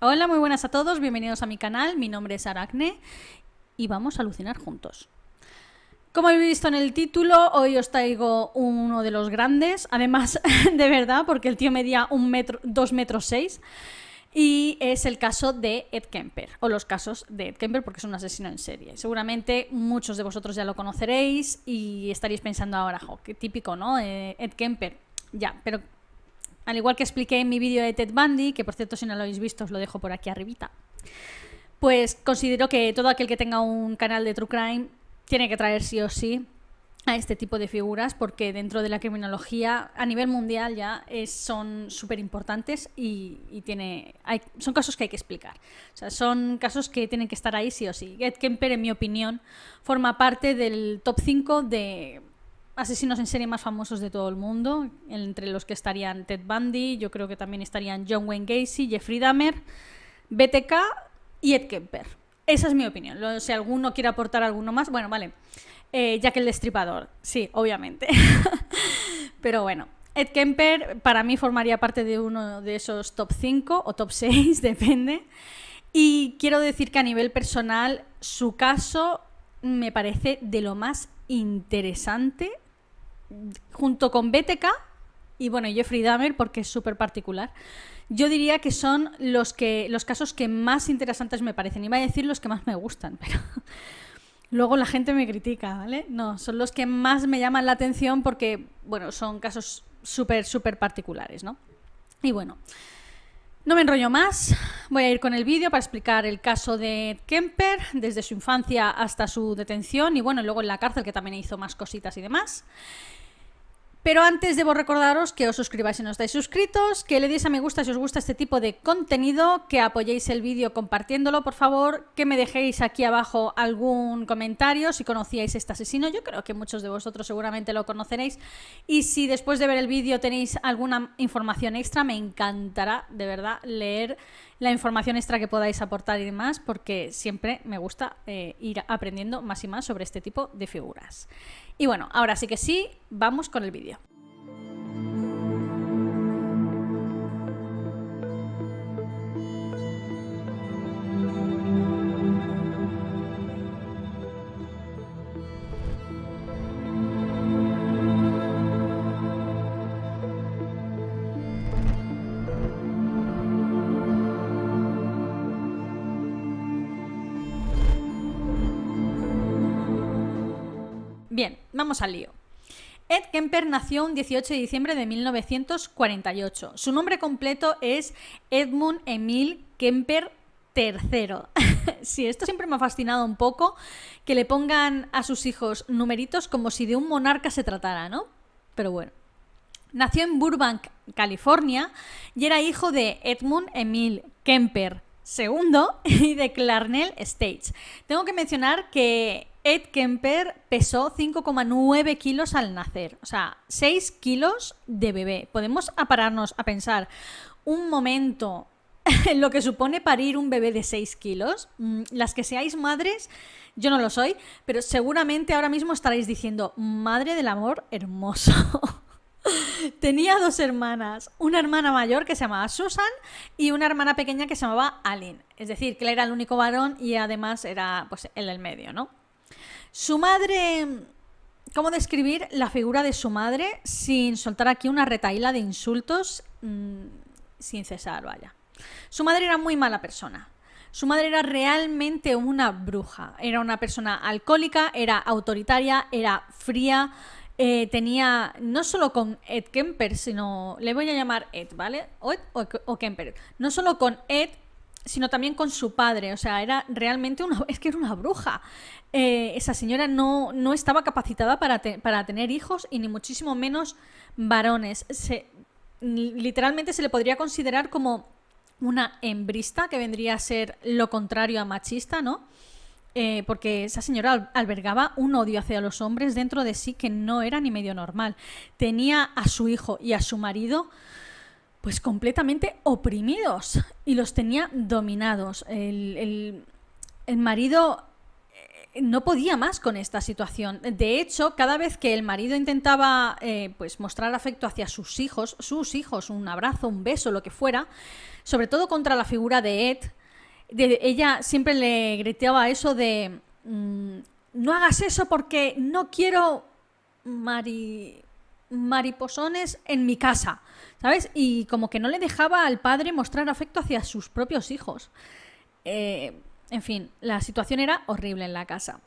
Hola, muy buenas a todos, bienvenidos a mi canal, mi nombre es Aracne y vamos a alucinar juntos. Como habéis visto en el título, hoy os traigo uno de los grandes, además de verdad, porque el tío medía 2 metros 6 y es el caso de Ed Kemper, o los casos de Ed Kemper porque es un asesino en serie. Seguramente muchos de vosotros ya lo conoceréis y estaréis pensando ahora, jo, qué típico, ¿no? Ed Kemper, ya, pero al igual que expliqué en mi vídeo de Ted Bundy, que por cierto si no lo habéis visto os lo dejo por aquí arribita, pues considero que todo aquel que tenga un canal de True Crime tiene que traer sí o sí a este tipo de figuras porque dentro de la criminología a nivel mundial ya son súper importantes y son casos que hay que explicar. O sea, son casos que tienen que estar ahí sí o sí. Ed Kemper, en mi opinión, forma parte del top 5 de asesinos en serie más famosos de todo el mundo, entre los que estarían Ted Bundy, yo creo que también estarían John Wayne Gacy, Jeffrey Dahmer, BTK y Ed Kemper. Esa es mi opinión. Si alguno quiere aportar alguno más, bueno, vale. Jack el Destripador, sí, obviamente. Pero bueno, Ed Kemper para mí formaría parte de uno de esos top 5 o top 6, depende. Y quiero decir que a nivel personal, su caso me parece de lo más interesante, junto con BTK y bueno, Jeffrey Dahmer, porque es súper particular. Yo diría que son los casos que más interesantes me parecen. Iba a decir los que más me gustan, pero luego la gente me critica, ¿vale? No, son los que más me llaman la atención porque, bueno, son casos súper particulares, ¿no? Y bueno, no me enrollo más, voy a ir con el vídeo para explicar el caso de Ed Kemper, desde su infancia hasta su detención y bueno, luego en la cárcel que también hizo más cositas y demás. Pero antes debo recordaros que os suscribáis si no estáis suscritos, que le deis a me gusta si os gusta este tipo de contenido, que apoyéis el vídeo compartiéndolo, por favor, que me dejéis aquí abajo algún comentario si conocíais este asesino. Yo creo que muchos de vosotros seguramente lo conoceréis. Y si después de ver el vídeo tenéis alguna información extra, me encantará, de verdad, leer la información extra que podáis aportar y demás, porque siempre me gusta ir aprendiendo más y más sobre este tipo de figuras. Y bueno, ahora sí que sí, vamos con el vídeo. Bien, vamos al lío. Ed Kemper nació un 18 de diciembre de 1948. Su nombre completo es Edmund Emil Kemper III. Sí, esto siempre me ha fascinado un poco, que le pongan a sus hijos numeritos como si de un monarca se tratara, ¿no? Pero bueno. Nació en Burbank, California, y era hijo de Edmund Emil Kemper II y de Clarnell States. Tengo que mencionar que Ed Kemper pesó 5,9 kilos al nacer, o sea, 6 kilos de bebé. Podemos pararnos a pensar un momento en lo que supone parir un bebé de 6 kilos. Las que seáis madres, yo no lo soy, pero seguramente ahora mismo estaréis diciendo, madre del amor hermoso. Tenía 2 hermanas, una hermana mayor que se llamaba Susan y una hermana pequeña que se llamaba Aline. Es decir, que él era el único varón y además era pues él el medio, ¿no? Su madre... ¿Cómo describir la figura de su madre sin soltar aquí una retahíla de insultos sin cesar, vaya? Su madre era muy mala persona. Su madre era realmente una bruja. Era una persona alcohólica, era autoritaria, era fría. Tenía, no solo con Ed Kemper, sino, le voy a llamar Ed, ¿vale? Ed o Kemper. No solo con Ed, sino también con su padre. O sea, era realmente es que era una bruja. Esa señora no estaba capacitada para tener hijos y ni muchísimo menos varones. Literalmente se le podría considerar como una hembrista, que vendría a ser lo contrario a machista, ¿no? Porque esa señora albergaba un odio hacia los hombres dentro de sí que no era ni medio normal. Tenía a su hijo y a su marido pues completamente oprimidos y los tenía dominados. El marido no podía más con esta situación. De hecho, cada vez que el marido intentaba pues mostrar afecto hacia sus hijos, un abrazo, un beso, lo que fuera, sobre todo contra la figura de Ed, ella siempre le gritaba eso de no hagas eso porque no quiero mariposones en mi casa, ¿sabes? Y como que no le dejaba al padre mostrar afecto hacia sus propios hijos. En fin, la situación era horrible en la casa.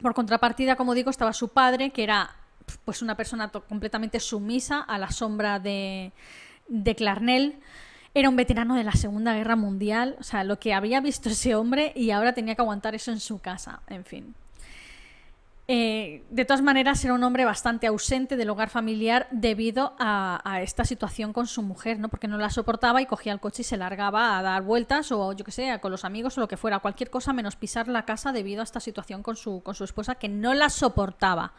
Por contrapartida, como digo, estaba su padre, que era pues una persona completamente sumisa a la sombra de Clarnell. Era un veterano de la Segunda Guerra Mundial, o sea, lo que había visto ese hombre, y ahora tenía que aguantar eso en su casa, en fin. De todas maneras, era un hombre bastante ausente del hogar familiar debido a esta situación con su mujer, ¿no? Porque no la soportaba y cogía el coche y se largaba a dar vueltas o, yo qué sé, con los amigos o lo que fuera, cualquier cosa menos pisar la casa debido a esta situación con su esposa, que no la soportaba.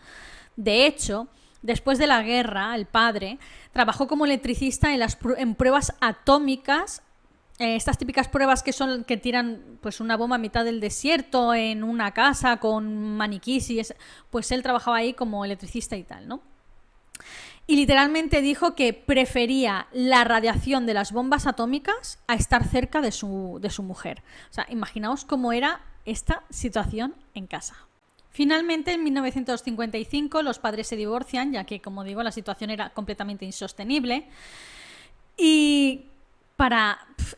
De hecho, después de la guerra, el padre trabajó como electricista en pruebas atómicas. Estas típicas pruebas que tiran pues una bomba a mitad del desierto en una casa con maniquís pues él trabajaba ahí como electricista y tal, ¿no? Y literalmente dijo que prefería la radiación de las bombas atómicas a estar cerca de su mujer. O sea, imaginaos cómo era esta situación en casa. Finalmente, en 1955, los padres se divorcian, ya que, como digo, la situación era completamente insostenible. Y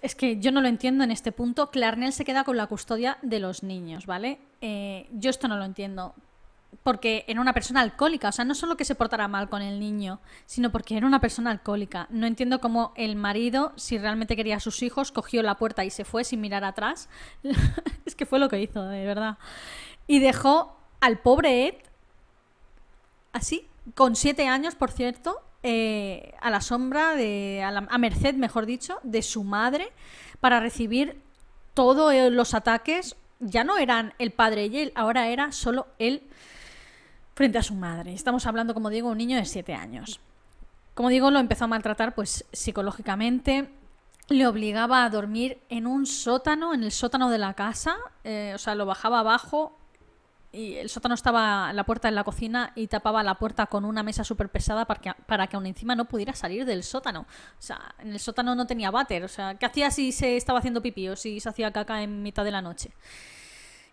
es que yo no lo entiendo en este punto. Clarnell se queda con la custodia de los niños, ¿vale? Yo esto no lo entiendo. Porque era una persona alcohólica. O sea, no solo que se portara mal con el niño, sino porque era una persona alcohólica. No entiendo cómo el marido, si realmente quería a sus hijos, cogió la puerta y se fue sin mirar atrás. Es que fue lo que hizo, de verdad. Y dejó al pobre Ed, así, con 7 años, por cierto, a la sombra, a merced, mejor dicho, de su madre, para recibir todos los ataques. Ya no eran el padre y él, ahora era solo él frente a su madre. Estamos hablando, como digo, un niño de 7 años. Como digo, lo empezó a maltratar pues psicológicamente. Le obligaba a dormir en un sótano, en el sótano de la casa. O sea, lo bajaba abajo. Y el sótano estaba la puerta en la cocina y tapaba la puerta con una mesa súper pesada para que aún encima no pudiera salir del sótano. O sea, en el sótano no tenía váter. O sea, ¿qué hacía si se estaba haciendo pipí o si se hacía caca en mitad de la noche?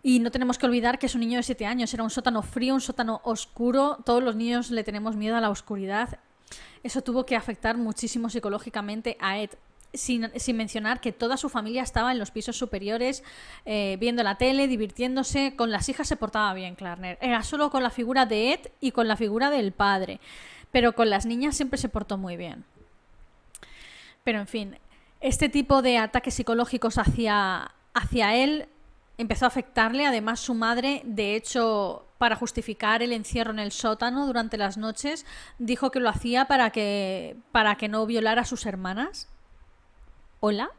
Y no tenemos que olvidar que es un niño de 7 años. Era un sótano frío, un sótano oscuro. Todos los niños le tenemos miedo a la oscuridad. Eso tuvo que afectar muchísimo psicológicamente a Ed. Sin mencionar que toda su familia estaba en los pisos superiores viendo la tele, divirtiéndose. Con las hijas se portaba bien Clarnell. Era solo con la figura de Ed y con la figura del padre. Pero con las niñas siempre se portó muy bien. Pero en fin, este tipo de ataques psicológicos hacia él empezó a afectarle. Además, su madre, de hecho, para justificar el encierro en el sótano durante las noches, dijo que lo hacía para que no violara a sus hermanas. ¿Hola?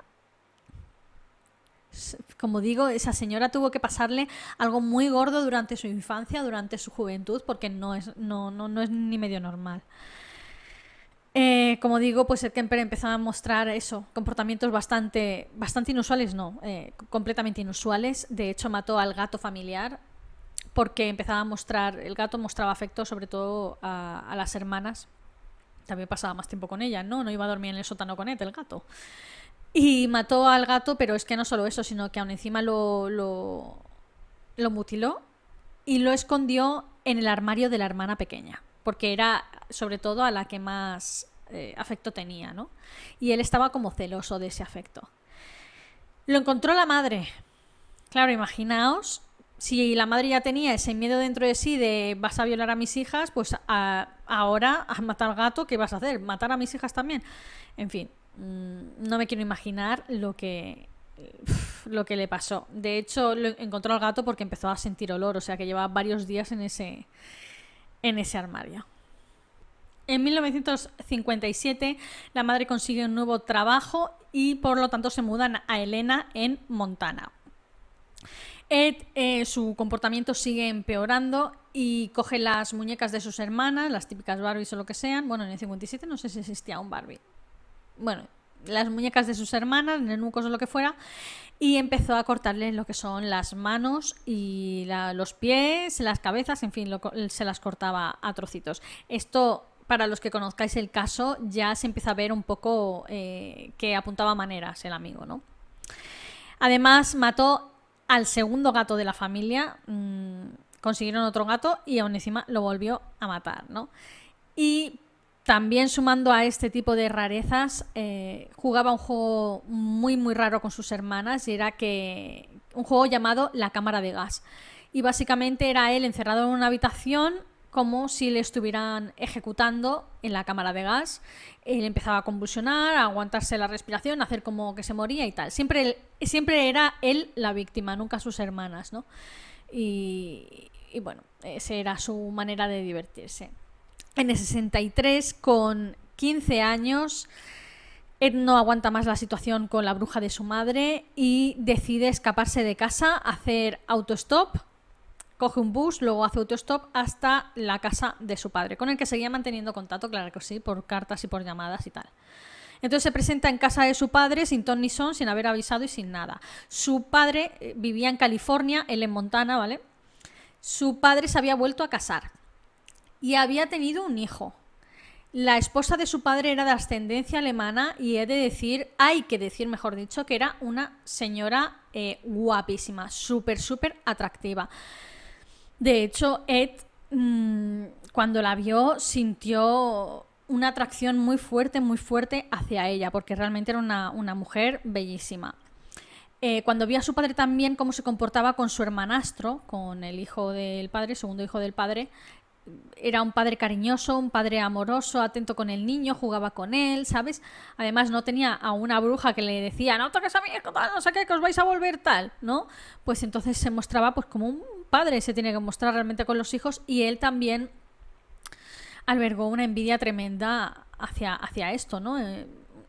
Como digo, esa señora tuvo que pasarle algo muy gordo durante su infancia, durante su juventud, porque no es ni medio normal. Como digo, pues el Kemper empezó a mostrar eso, comportamientos bastante inusuales, completamente inusuales. De hecho, mató al gato familiar porque el gato mostraba afecto sobre todo a las hermanas. También pasaba más tiempo con ellas, no iba a dormir en el sótano con él, el gato. Y mató al gato, pero es que no solo eso, sino que aún encima lo mutiló y lo escondió en el armario de la hermana pequeña, porque era sobre todo a la que más afecto tenía, ¿no? Y él estaba como celoso de ese afecto. Lo encontró la madre. Claro, imaginaos, si la madre ya tenía ese miedo dentro de sí de vas a violar a mis hijas, pues ahora a matar al gato, ¿qué vas a hacer? ¿Matar a mis hijas también? En fin. No me quiero imaginar lo que le pasó. De hecho, lo encontró al gato porque empezó a sentir olor, o sea que llevaba varios días en ese armario. En 1957 la madre consigue un nuevo trabajo y por lo tanto se mudan a Helena en Montana. Ed, su comportamiento sigue empeorando y coge las muñecas de sus hermanas, las típicas Barbies o lo que sean. Bueno, en el 57 no sé si existía un Barbie. Bueno, las muñecas de sus hermanas, nenucos o lo que fuera, y empezó a cortarles lo que son las manos y los pies, las cabezas, en fin, se las cortaba a trocitos. Esto, para los que conozcáis el caso, ya se empieza a ver un poco que apuntaba maneras el amigo, ¿no? Además, mató al segundo gato de la familia, consiguieron otro gato y aún encima lo volvió a matar, ¿no? Y también sumando a este tipo de rarezas, jugaba un juego muy muy raro con sus hermanas y era un juego llamado La Cámara de Gas. Y básicamente era él encerrado en una habitación como si le estuvieran ejecutando en la cámara de gas. Él empezaba a convulsionar, a aguantarse la respiración, a hacer como que se moría y tal. Siempre era él la víctima, nunca sus hermanas, ¿no? Y bueno, esa era su manera de divertirse. En el 63, con 15 años, Ed no aguanta más la situación con la bruja de su madre y decide escaparse de casa, hacer autostop, coge un bus, luego hace autostop hasta la casa de su padre, con el que seguía manteniendo contacto, claro que sí, por cartas y por llamadas y tal. Entonces se presenta en casa de su padre sin ton ni son, sin haber avisado y sin nada. Su padre vivía en California, él en Montana, ¿vale? Su padre se había vuelto a casar y había tenido un hijo. La esposa de su padre era de ascendencia alemana y hay que decir, mejor dicho, que era una señora guapísima, súper atractiva. De hecho, Ed, cuando la vio, sintió una atracción muy fuerte hacia ella, porque realmente era una mujer bellísima. Cuando vio a su padre también cómo se comportaba con su hermanastro, con el hijo del padre, segundo hijo del padre, era un padre cariñoso, un padre amoroso, atento con el niño, jugaba con él, ¿sabes? Además no tenía a una bruja que le decía, no toques a mi hijo, no sé qué, que os vais a volver tal, ¿no? Pues entonces se mostraba pues como un padre se tiene que mostrar realmente con los hijos, y él también albergó una envidia tremenda hacia esto, ¿no?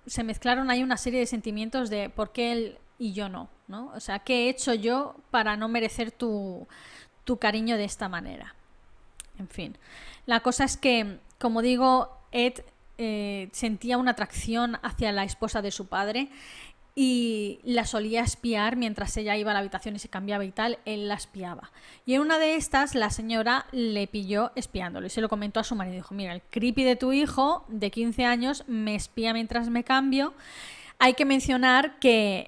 Se mezclaron ahí una serie de sentimientos de por qué él y yo no, ¿no? O sea, ¿qué he hecho yo para no merecer tu cariño de esta manera? En fin, la cosa es que, como digo, Ed sentía una atracción hacia la esposa de su padre y la solía espiar mientras ella iba a la habitación y se cambiaba y tal, él la espiaba. Y en una de estas la señora le pilló espiándolo y se lo comentó a su marido. Dijo, mira, el creepy de tu hijo de 15 años me espía mientras me cambio. Hay que mencionar que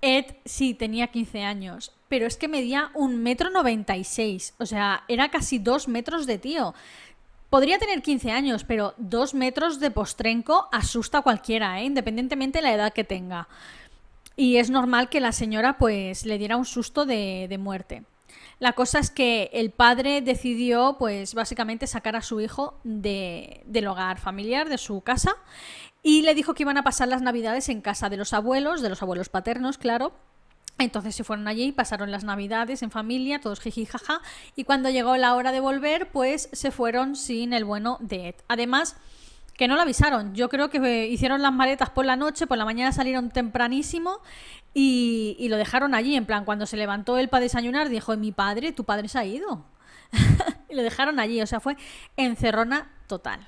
Ed sí tenía 15 años, pero es que medía 1,96 m, o sea, era casi 2 metros de tío. Podría tener 15 años, pero 2 metros de postrenco asusta a cualquiera, independientemente de la edad que tenga. Y es normal que la señora pues le diera un susto de muerte. La cosa es que el padre decidió pues básicamente sacar a su hijo del hogar familiar, de su casa, y le dijo que iban a pasar las navidades en casa de los abuelos paternos, claro. Entonces se fueron allí, pasaron las navidades en familia, todos jiji jaja, y cuando llegó la hora de volver, pues se fueron sin el bueno de Ed. Además, que no lo avisaron, yo creo que hicieron las maletas por la noche, por la mañana salieron tempranísimo y lo dejaron allí, en plan, cuando se levantó él para desayunar, dijo, tu padre se ha ido. Y lo dejaron allí, o sea, fue encerrona total.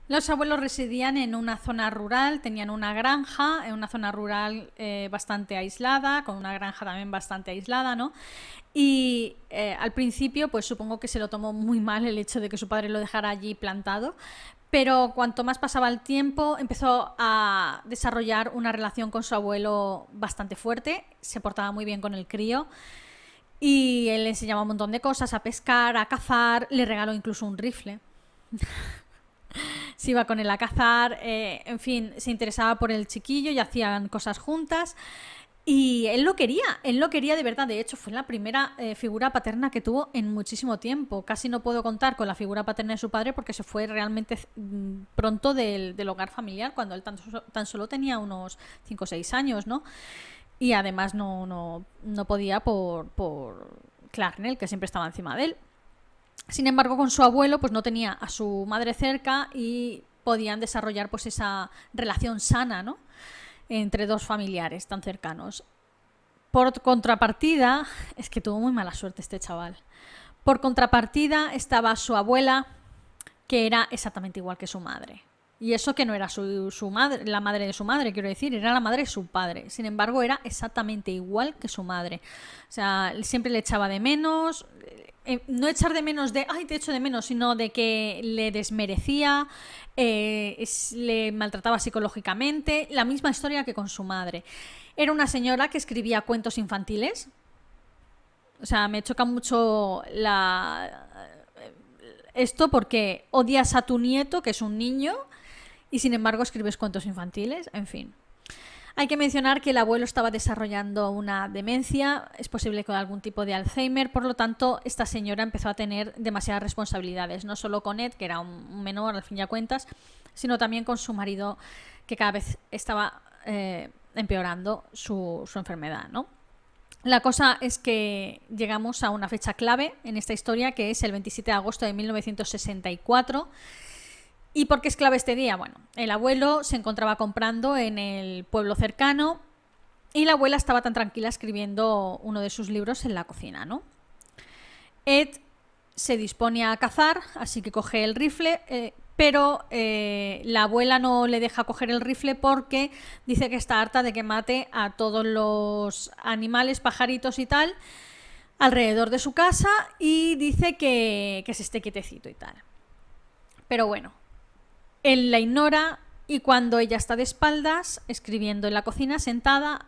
Los abuelos residían en una zona rural, tenían una granja, en una zona rural bastante aislada, con una granja también bastante aislada, ¿no? Y al principio, pues supongo que se lo tomó muy mal el hecho de que su padre lo dejara allí plantado, pero cuanto más pasaba el tiempo, empezó a desarrollar una relación con su abuelo bastante fuerte, se portaba muy bien con el crío, y él le enseñaba un montón de cosas, a pescar, a cazar, le regaló incluso un rifle. Se iba con él a cazar, en fin, se interesaba por el chiquillo y hacían cosas juntas. Y él lo quería de verdad. De hecho, fue la primera figura paterna que tuvo en muchísimo tiempo. Casi no puedo contar con la figura paterna de su padre porque se fue realmente pronto del hogar familiar, cuando él tan solo tenía unos 5 o 6 años, ¿no? Y además no podía por Clarnell, que siempre estaba encima de él. Sin embargo, con su abuelo pues no tenía a su madre cerca y podían desarrollar pues esa relación sana, ¿no?, entre dos familiares tan cercanos. Por contrapartida, es que tuvo muy mala suerte este chaval. Por contrapartida estaba su abuela, que era exactamente igual que su madre. Y eso que no era su madre, la madre de su madre, quiero decir, era la madre de su padre. Sin embargo, era exactamente igual que su madre. O sea, siempre le echaba de menos. No echar de menos de, ay, te echo de menos, sino de que le desmerecía, le maltrataba psicológicamente. La misma historia que con su madre. Era una señora que escribía cuentos infantiles. O sea, me choca mucho esto porque odias a tu nieto, que es un niño, y sin embargo escribes cuentos infantiles. En fin. Hay que mencionar que el abuelo estaba desarrollando una demencia, es posible con algún tipo de Alzheimer, por lo tanto esta señora empezó a tener demasiadas responsabilidades, no solo con Ed, que era un menor al fin y al cuentas, sino también con su marido, que cada vez estaba empeorando su enfermedad, ¿no? La cosa es que llegamos a una fecha clave en esta historia, que es el 27 de agosto de 1964. ¿Y por qué es clave este día? Bueno, el abuelo se encontraba comprando en el pueblo cercano y la abuela estaba tan tranquila escribiendo uno de sus libros en la cocina, ¿no? Ed se dispone a cazar, así que coge el rifle, pero la abuela no le deja coger el rifle porque dice que está harta de que mate a todos los animales, pajaritos y tal, alrededor de su casa, y dice que se esté quietecito y tal. Pero bueno, él la ignora y cuando ella está de espaldas, escribiendo en la cocina, sentada,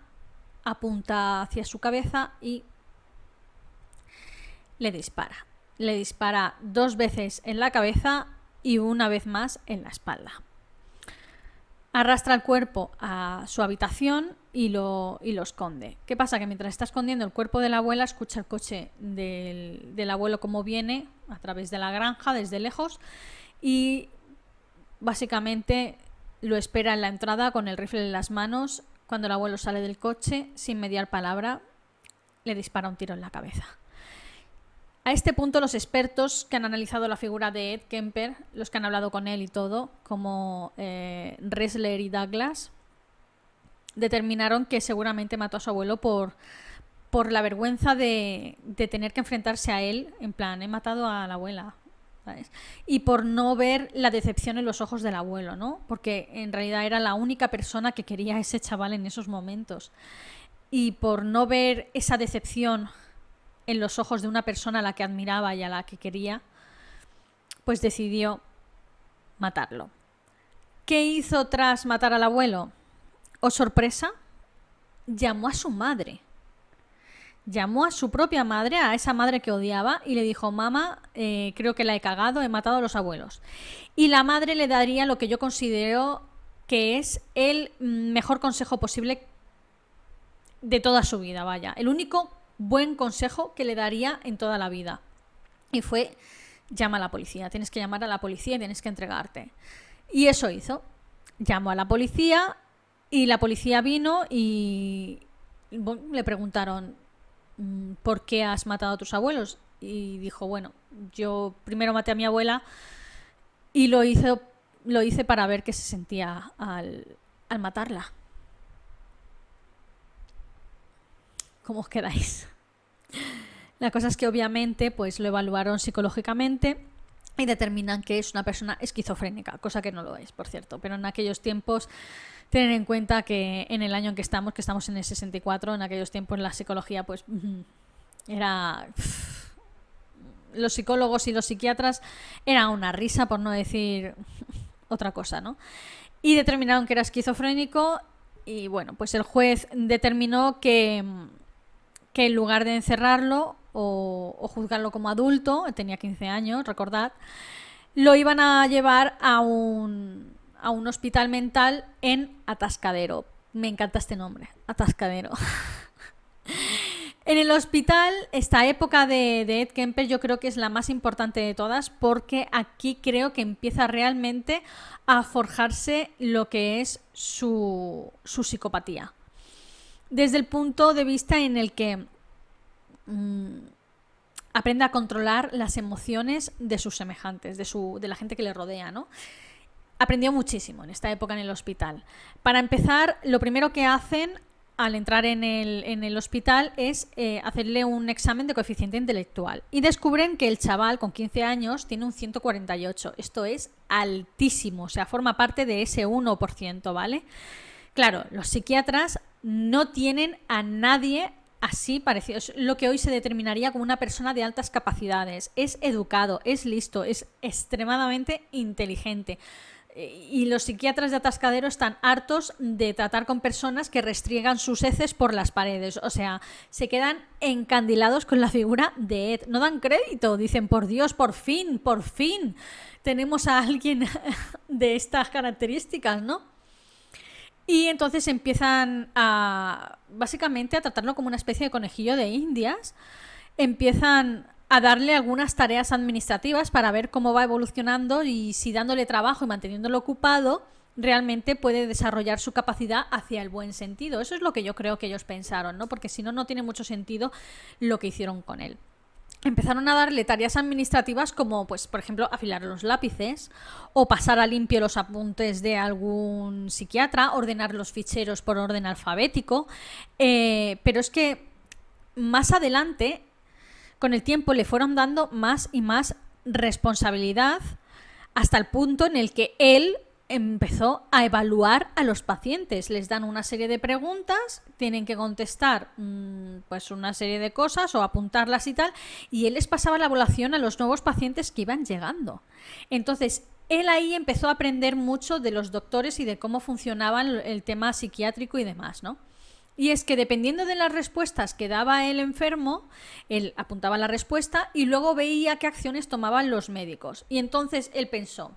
apunta hacia su cabeza y le dispara. Le dispara 2 veces en la cabeza y una vez más en la espalda. Arrastra el cuerpo a su habitación y lo esconde. ¿Qué pasa? Que mientras está escondiendo el cuerpo de la abuela, escucha el coche del abuelo como viene a través de la granja desde lejos y básicamente lo espera en la entrada con el rifle en las manos. Cuando el abuelo sale del coche, sin mediar palabra, le dispara un tiro en la cabeza. A este punto, los expertos que han analizado la figura de Ed Kemper, los que han hablado con él y todo, como Ressler y Douglas, determinaron que seguramente mató a su abuelo por la vergüenza de tener que enfrentarse a él, en plan, he matado a la abuela, ¿sabes? Y por no ver la decepción en los ojos del abuelo, ¿no? Porque en realidad era la única persona que quería a ese chaval en esos momentos. Y por no ver esa decepción en los ojos de una persona a la que admiraba y a la que quería, pues decidió matarlo. ¿Qué hizo tras matar al abuelo? Oh, sorpresa, llamó a su madre. Llamó a su propia madre, a esa madre que odiaba, y le dijo: mamá, creo que la he cagado, he matado a los abuelos. Y la madre le daría lo que yo considero que es el mejor consejo posible de toda su vida, vaya. El único buen consejo que le daría en toda la vida. Y fue: llama a la policía, tienes que llamar a la policía y tienes que entregarte. Y eso hizo. Llamó a la policía y la policía vino y le preguntaron: ¿por qué has matado a tus abuelos? Y dijo: bueno, yo primero maté a mi abuela y lo hice para ver qué se sentía al matarla. ¿Cómo os quedáis? La cosa es que obviamente pues lo evaluaron psicológicamente y determinan que es una persona esquizofrénica, cosa que no lo es, por cierto. Pero en aquellos tiempos, tener en cuenta que en el año en que estamos en el 64, en aquellos tiempos la psicología pues era... Los psicólogos y los psiquiatras era una risa, por no decir otra cosa, ¿no? Y determinaron que era esquizofrénico y bueno, pues el juez determinó que en lugar de encerrarlo o juzgarlo como adulto, tenía 15 años, recordad, lo iban a llevar a un hospital mental en Atascadero. Me encanta este nombre, Atascadero. En el hospital, esta época de Ed Kemper yo creo que es la más importante de todas, porque aquí creo que empieza realmente a forjarse lo que es su psicopatía. Desde el punto de vista en el que aprende a controlar las emociones de sus semejantes, de la gente que le rodea, ¿no? Aprendió muchísimo en esta época en el hospital. Para empezar, lo primero que hacen al entrar en el hospital es hacerle un examen de coeficiente intelectual y descubren que el chaval con 15 años tiene un 148. Esto es altísimo, o sea, forma parte de ese 1%, ¿vale? Claro, los psiquiatras no tienen a nadie así parecido. Es lo que hoy se determinaría como una persona de altas capacidades. Es educado, es listo, es extremadamente inteligente. Y los psiquiatras de atascadero están hartos de tratar con personas que restriegan sus heces por las paredes. O sea, se quedan encandilados con la figura de Ed. No dan crédito, dicen, por Dios, por fin tenemos a alguien de estas características, ¿no? Y entonces empiezan básicamente a tratarlo como una especie de conejillo de indias. Empiezan a darle algunas tareas administrativas para ver cómo va evolucionando y si dándole trabajo y manteniéndolo ocupado realmente puede desarrollar su capacidad hacia el buen sentido. Eso es lo que yo creo que ellos pensaron, ¿no? Porque si no, no tiene mucho sentido lo que hicieron con él. Empezaron a darle tareas administrativas como, pues, por ejemplo, afilar los lápices o pasar a limpio los apuntes de algún psiquiatra, ordenar los ficheros por orden alfabético. Pero es que más adelante, con el tiempo, le fueron dando más y más responsabilidad hasta el punto en el que él empezó a evaluar a los pacientes. Les dan una serie de preguntas, tienen que contestar pues una serie de cosas o apuntarlas y tal, y él les pasaba la evaluación a los nuevos pacientes que iban llegando. Entonces, él ahí empezó a aprender mucho de los doctores y de cómo funcionaba el tema psiquiátrico y demás, ¿no? Y es que dependiendo de las respuestas que daba el enfermo, él apuntaba la respuesta y luego veía qué acciones tomaban los médicos. Y entonces él pensó,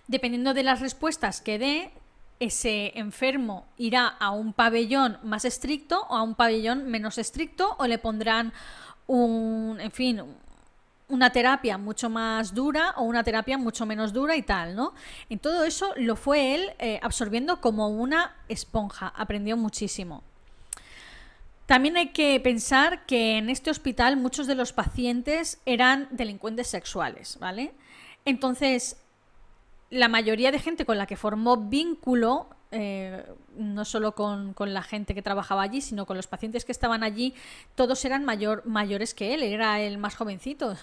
dependiendo de las respuestas que dé, ese enfermo irá a un pabellón más estricto o a un pabellón menos estricto, o le pondrán una terapia mucho más dura o una terapia mucho menos dura y tal, ¿no? En todo eso lo fue él absorbiendo como una esponja, aprendió muchísimo. También hay que pensar que en este hospital muchos de los pacientes eran delincuentes sexuales, ¿vale? Entonces, la mayoría de gente con la que formó vínculo, no solo con la gente que trabajaba allí, sino con los pacientes que estaban allí, todos eran mayores que él era el más jovencito,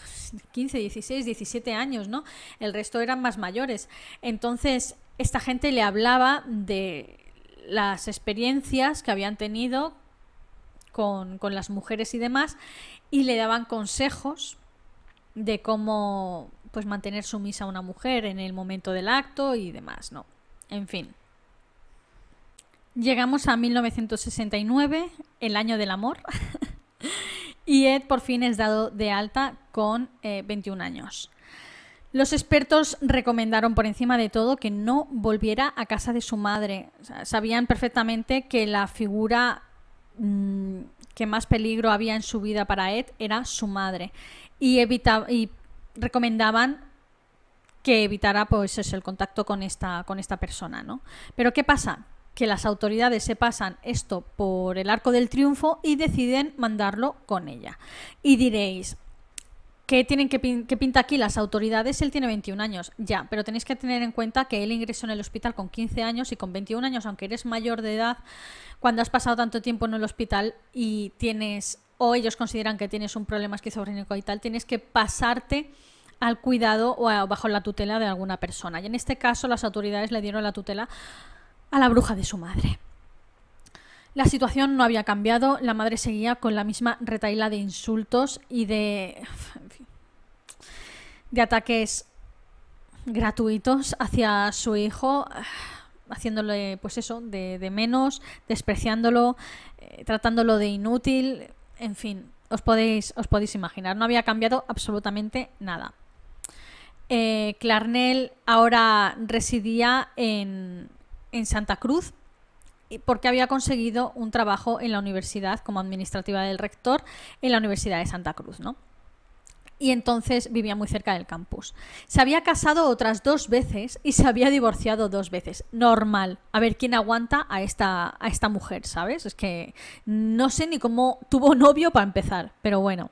15, 16, 17 años, ¿no? El resto eran más mayores. Entonces, esta gente le hablaba de las experiencias que habían tenido con las mujeres y demás, y le daban consejos de cómo, pues, mantener sumisa a una mujer en el momento del acto y demás, ¿no? En fin. Llegamos a 1969, el año del amor, y Ed por fin es dado de alta con 21 años. Los expertos recomendaron por encima de todo que no volviera a casa de su madre. O sea, sabían perfectamente que la figura que más peligro había en su vida para Ed era su madre, y recomendaban que evitara, pues, el contacto con esta persona, ¿no? Pero ¿qué pasa? Que las autoridades se pasan esto por el arco del triunfo y deciden mandarlo con ella. Y diréis, ¿qué pinta aquí las autoridades? Él tiene 21 años, ya, pero tenéis que tener en cuenta que él ingresó en el hospital con 15 años y con 21 años, aunque eres mayor de edad, cuando has pasado tanto tiempo en el hospital y o ellos consideran que tienes un problema esquizofrénico y tal, tienes que pasarte al cuidado o bajo la tutela de alguna persona. Y en este caso las autoridades le dieron la tutela a la bruja de su madre. La situación no había cambiado, la madre seguía con la misma retahíla de insultos y de ataques gratuitos hacia su hijo, haciéndole, pues eso, de menos, despreciándolo, tratándolo de inútil, en fin, os podéis imaginar, no había cambiado absolutamente nada. Clarnell ahora residía en Santa Cruz, porque había conseguido un trabajo en la universidad como administrativa del rector en la Universidad de Santa Cruz, ¿no? Y entonces vivía muy cerca del campus. Se había casado otras 2 veces y se había divorciado 2 veces. Normal. A ver quién aguanta a esta mujer, ¿sabes? Es que no sé ni cómo tuvo novio para empezar, pero bueno.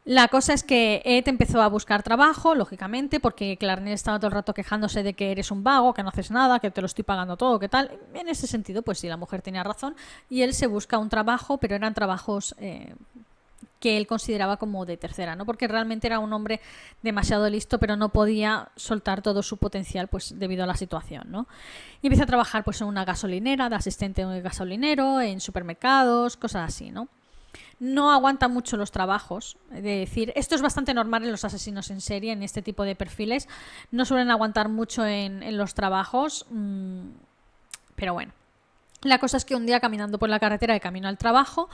La cosa es que Ed empezó a buscar trabajo, lógicamente, porque Clarnell estaba todo el rato quejándose de que eres un vago, que no haces nada, que te lo estoy pagando todo, que tal. En ese sentido, pues sí, la mujer tenía razón, y él se busca un trabajo, pero eran trabajos que él consideraba como de tercera, ¿no? Porque realmente era un hombre demasiado listo, pero no podía soltar todo su potencial pues debido a la situación, ¿no? Y empieza a trabajar pues en una gasolinera, de asistente en un gasolinero, en supermercados, cosas así, ¿no? No aguanta mucho los trabajos, de decir, esto es bastante normal en los asesinos en serie, en este tipo de perfiles, no suelen aguantar mucho en los trabajos, pero bueno. La cosa es que un día caminando por la carretera de camino al trabajo,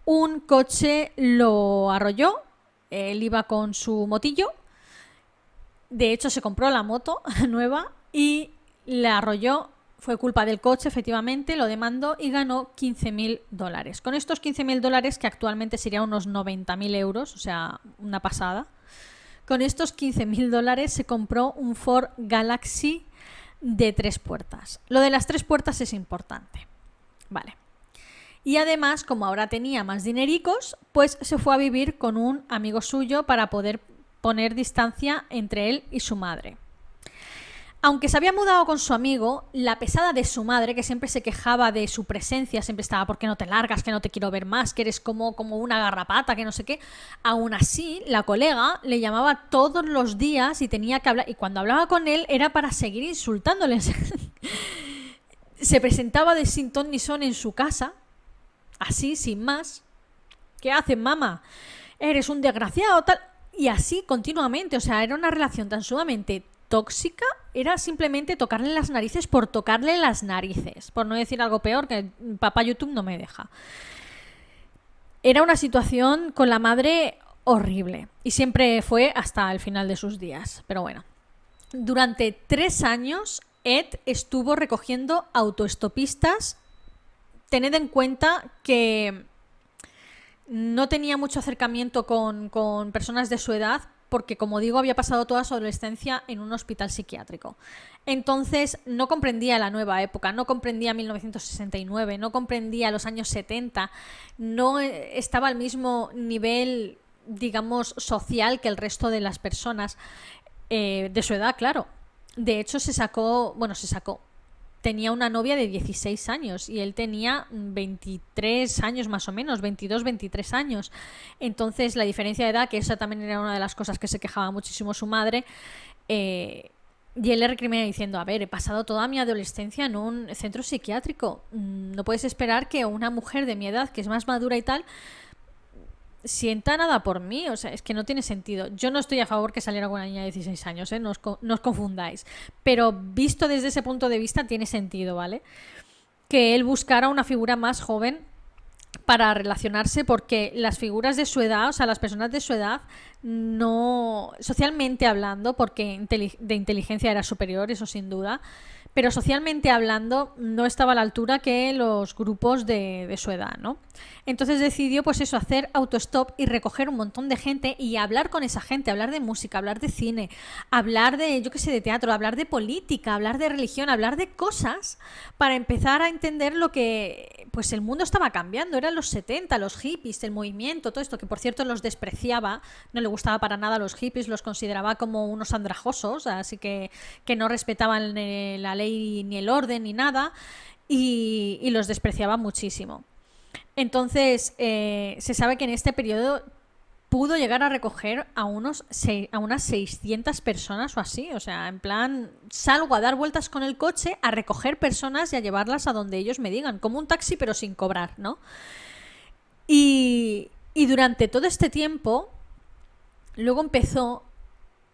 un coche lo arrolló, él iba con su motillo, de hecho se compró la moto nueva y le arrolló. Fue culpa del coche, efectivamente, lo demandó y ganó $15.000. Con estos $15.000, que actualmente serían unos 90.000 euros, o sea, una pasada, con estos $15.000 se compró un Ford Galaxy de 3 puertas. Lo de las 3 puertas es importante. Vale. Y además, como ahora tenía más dinericos, pues se fue a vivir con un amigo suyo para poder poner distancia entre él y su madre. Aunque se había mudado con su amigo, la pesada de su madre, que siempre se quejaba de su presencia, siempre estaba, ¿por qué no te largas? Que no te quiero ver más, que eres como una garrapata, que no sé qué. Aún así, la colega le llamaba todos los días y tenía que hablar. Y cuando hablaba con él era para seguir insultándoles. Se presentaba de sin ton ni son en su casa, así, sin más. ¿Qué haces, mamá? Eres un desgraciado, tal. Y así continuamente. O sea, era una relación tan sumamente tóxica, era simplemente tocarle las narices por tocarle las narices, por no decir algo peor, que papá YouTube no me deja. Era una situación con la madre horrible y siempre fue hasta el final de sus días. Pero bueno, durante 3 años Ed estuvo recogiendo autoestopistas. Tened en cuenta que no tenía mucho acercamiento con personas de su edad, porque, como digo, había pasado toda su adolescencia en un hospital psiquiátrico. Entonces no comprendía la nueva época, no comprendía 1969, no comprendía los años 70, no estaba al mismo nivel, digamos, social que el resto de las personas de su edad, claro. De hecho, tenía una novia de 16 años y él tenía 23 años más o menos, 22, 23 años. Entonces la diferencia de edad, que esa también era una de las cosas que se quejaba muchísimo su madre, y él le recrimina diciendo, a ver, he pasado toda mi adolescencia en un centro psiquiátrico, no puedes esperar que una mujer de mi edad, que es más madura y tal, sienta nada por mí, o sea, es que no tiene sentido. Yo no estoy a favor que saliera con una niña de 16 años, no os confundáis, pero visto desde ese punto de vista tiene sentido, ¿vale? Que él buscara una figura más joven para relacionarse, porque las figuras de su edad, o sea, las personas de su edad, no, socialmente hablando, porque de inteligencia era superior, eso sin duda, pero socialmente hablando no estaba a la altura que los grupos de su edad, ¿no? Entonces decidió, pues eso, hacer autostop y recoger un montón de gente y hablar con esa gente, hablar de música, hablar de cine, hablar de, yo qué sé, de teatro, hablar de política, hablar de religión, hablar de cosas para empezar a entender lo que, pues el mundo estaba cambiando. Eran los 70, los hippies, el movimiento, todo esto, que por cierto los despreciaba, no le gustaba para nada a los hippies, los consideraba como unos andrajosos, así que no respetaban la ley ni el orden ni nada, y los despreciaba muchísimo. Entonces, se sabe que en este periodo pudo llegar a recoger a unas 600 personas o así. O sea, en plan, salgo a dar vueltas con el coche a recoger personas y a llevarlas a donde ellos me digan, como un taxi pero sin cobrar, ¿no? Y durante todo este tiempo, luego empezó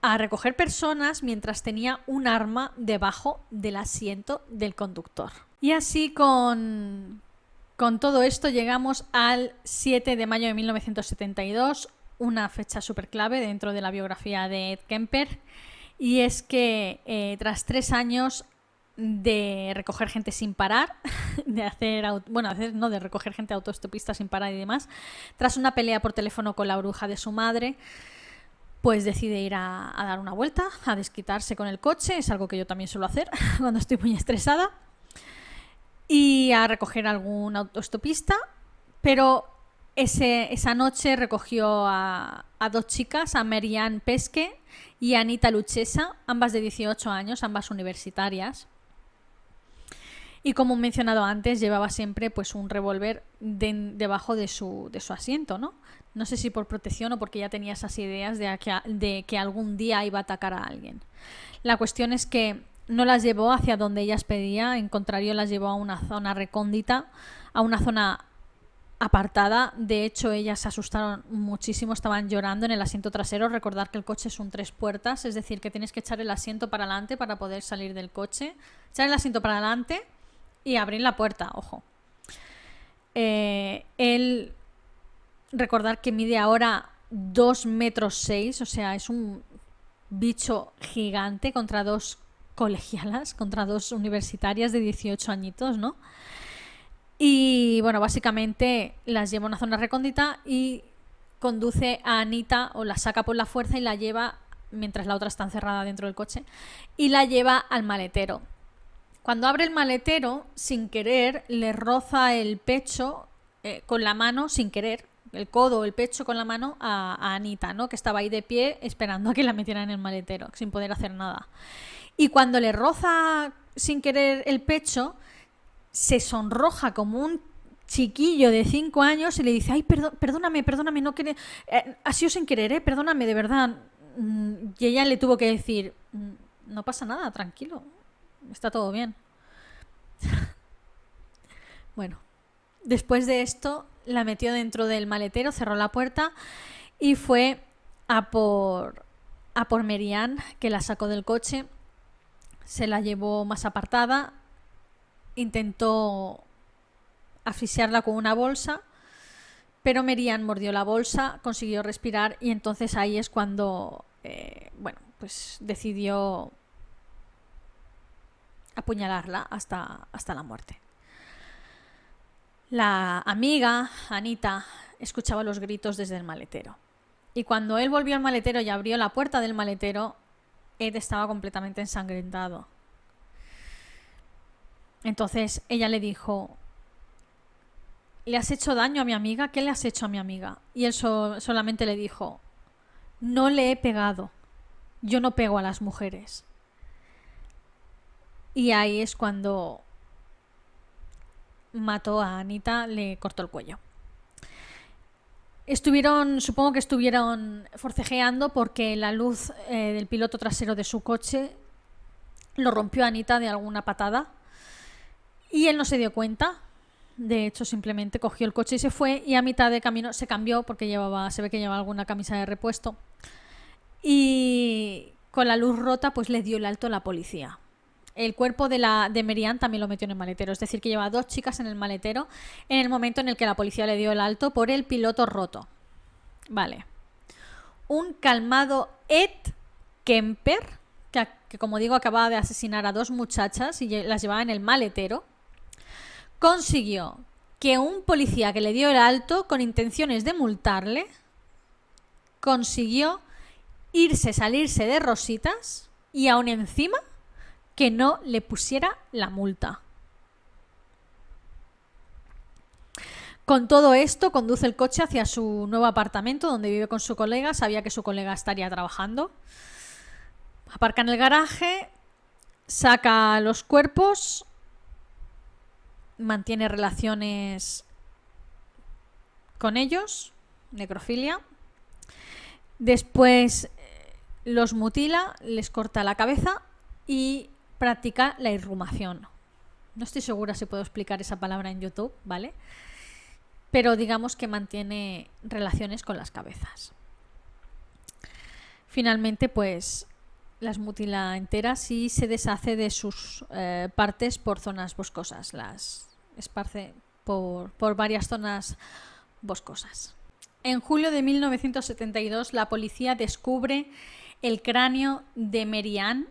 a recoger personas mientras tenía un arma debajo del asiento del conductor. Y así con todo esto llegamos al 7 de mayo de 1972, una fecha súper clave dentro de la biografía de Ed Kemper, y es que tras 3 años de recoger gente sin parar, de recoger gente autoestopista sin parar y demás, tras una pelea por teléfono con la bruja de su madre, pues decide ir a dar una vuelta, a desquitarse con el coche, es algo que yo también suelo hacer cuando estoy muy estresada, y a recoger algún autoestopista, pero esa noche recogió a 2 chicas, a Marianne Pesque y a Anita Luchesa, ambas de 18 años, ambas universitarias. Y como he mencionado antes, llevaba siempre pues un revólver debajo de su asiento, ¿no? No sé si por protección o porque ya tenía esas ideas de que algún día iba a atacar a alguien. La cuestión es que no las llevó hacia donde ellas pedían, en contrario las llevó a una zona recóndita, a una zona apartada. De hecho, ellas se asustaron muchísimo, estaban llorando en el asiento trasero. Recordar que el coche es un 3 puertas, es decir, que tienes que echar el asiento para adelante para poder salir del coche. Echar el asiento para adelante y abrir la puerta, ojo. Él, recordar que mide ahora 2,6 metros, o sea, es un bicho gigante contra dos colegialas, contra dos universitarias de 18 añitos, ¿no? Y bueno, básicamente las lleva a una zona recóndita y conduce a Anita, o la saca por la fuerza y la lleva, mientras la otra está encerrada dentro del coche, y la lleva al maletero. Cuando abre el maletero, sin querer, le roza el pecho con la mano, sin querer, el codo o el pecho con la mano a Anita, ¿no? Que estaba ahí de pie esperando a que la metieran en el maletero, sin poder hacer nada. Y cuando le roza sin querer el pecho, se sonroja como un chiquillo de 5 años y le dice: ay, perdóname, no quería, ha sido sin querer, perdóname, de verdad. Y ella le tuvo que decir: no pasa nada, tranquilo, está todo bien. Bueno, después de esto la metió dentro del maletero, cerró la puerta y fue a por Merian, que la sacó del coche, se la llevó más apartada, intentó asfixiarla con una bolsa, pero Merian mordió la bolsa, consiguió respirar y entonces ahí es cuando pues decidió apuñalarla hasta la muerte. La amiga, Anita, escuchaba los gritos desde el maletero. Y cuando él volvió al maletero y abrió la puerta del maletero, Ed estaba completamente ensangrentado. Entonces ella le dijo: ¿le has hecho daño a mi amiga? ¿Qué le has hecho a mi amiga? Y él solamente le dijo: no le he pegado. Yo no pego a las mujeres. Y ahí es cuando mató a Anita, le cortó el cuello. Supongo que estuvieron forcejeando porque la luz del piloto trasero de su coche lo rompió a Anita de alguna patada y él no se dio cuenta. De hecho, simplemente cogió el coche y se fue, y a mitad de camino se cambió porque se ve que llevaba alguna camisa de repuesto, y con la luz rota pues le dio el alto a la policía. El cuerpo de Merian también lo metió en el maletero, es decir, que lleva 2 chicas en el maletero en el momento en el que la policía le dio el alto por el piloto roto. Vale. Un calmado Ed Kemper, que como digo acababa de asesinar a 2 muchachas y las llevaba en el maletero, consiguió que un policía que le dio el alto con intenciones de multarle consiguió salirse de rositas y aún encima que no le pusiera la multa. Con todo esto, conduce el coche hacia su nuevo apartamento donde vive con su colega. Sabía que su colega estaría trabajando. Aparca en el garaje, saca los cuerpos, mantiene relaciones con ellos, necrofilia. Después los mutila, les corta la cabeza y practica la inhumación. No estoy segura si puedo explicar esa palabra en YouTube, ¿vale? Pero digamos que mantiene relaciones con las cabezas. Finalmente, pues las mutila enteras y se deshace de sus partes por zonas boscosas. Las esparce por varias zonas boscosas. En julio de 1972, la policía descubre el cráneo de Merian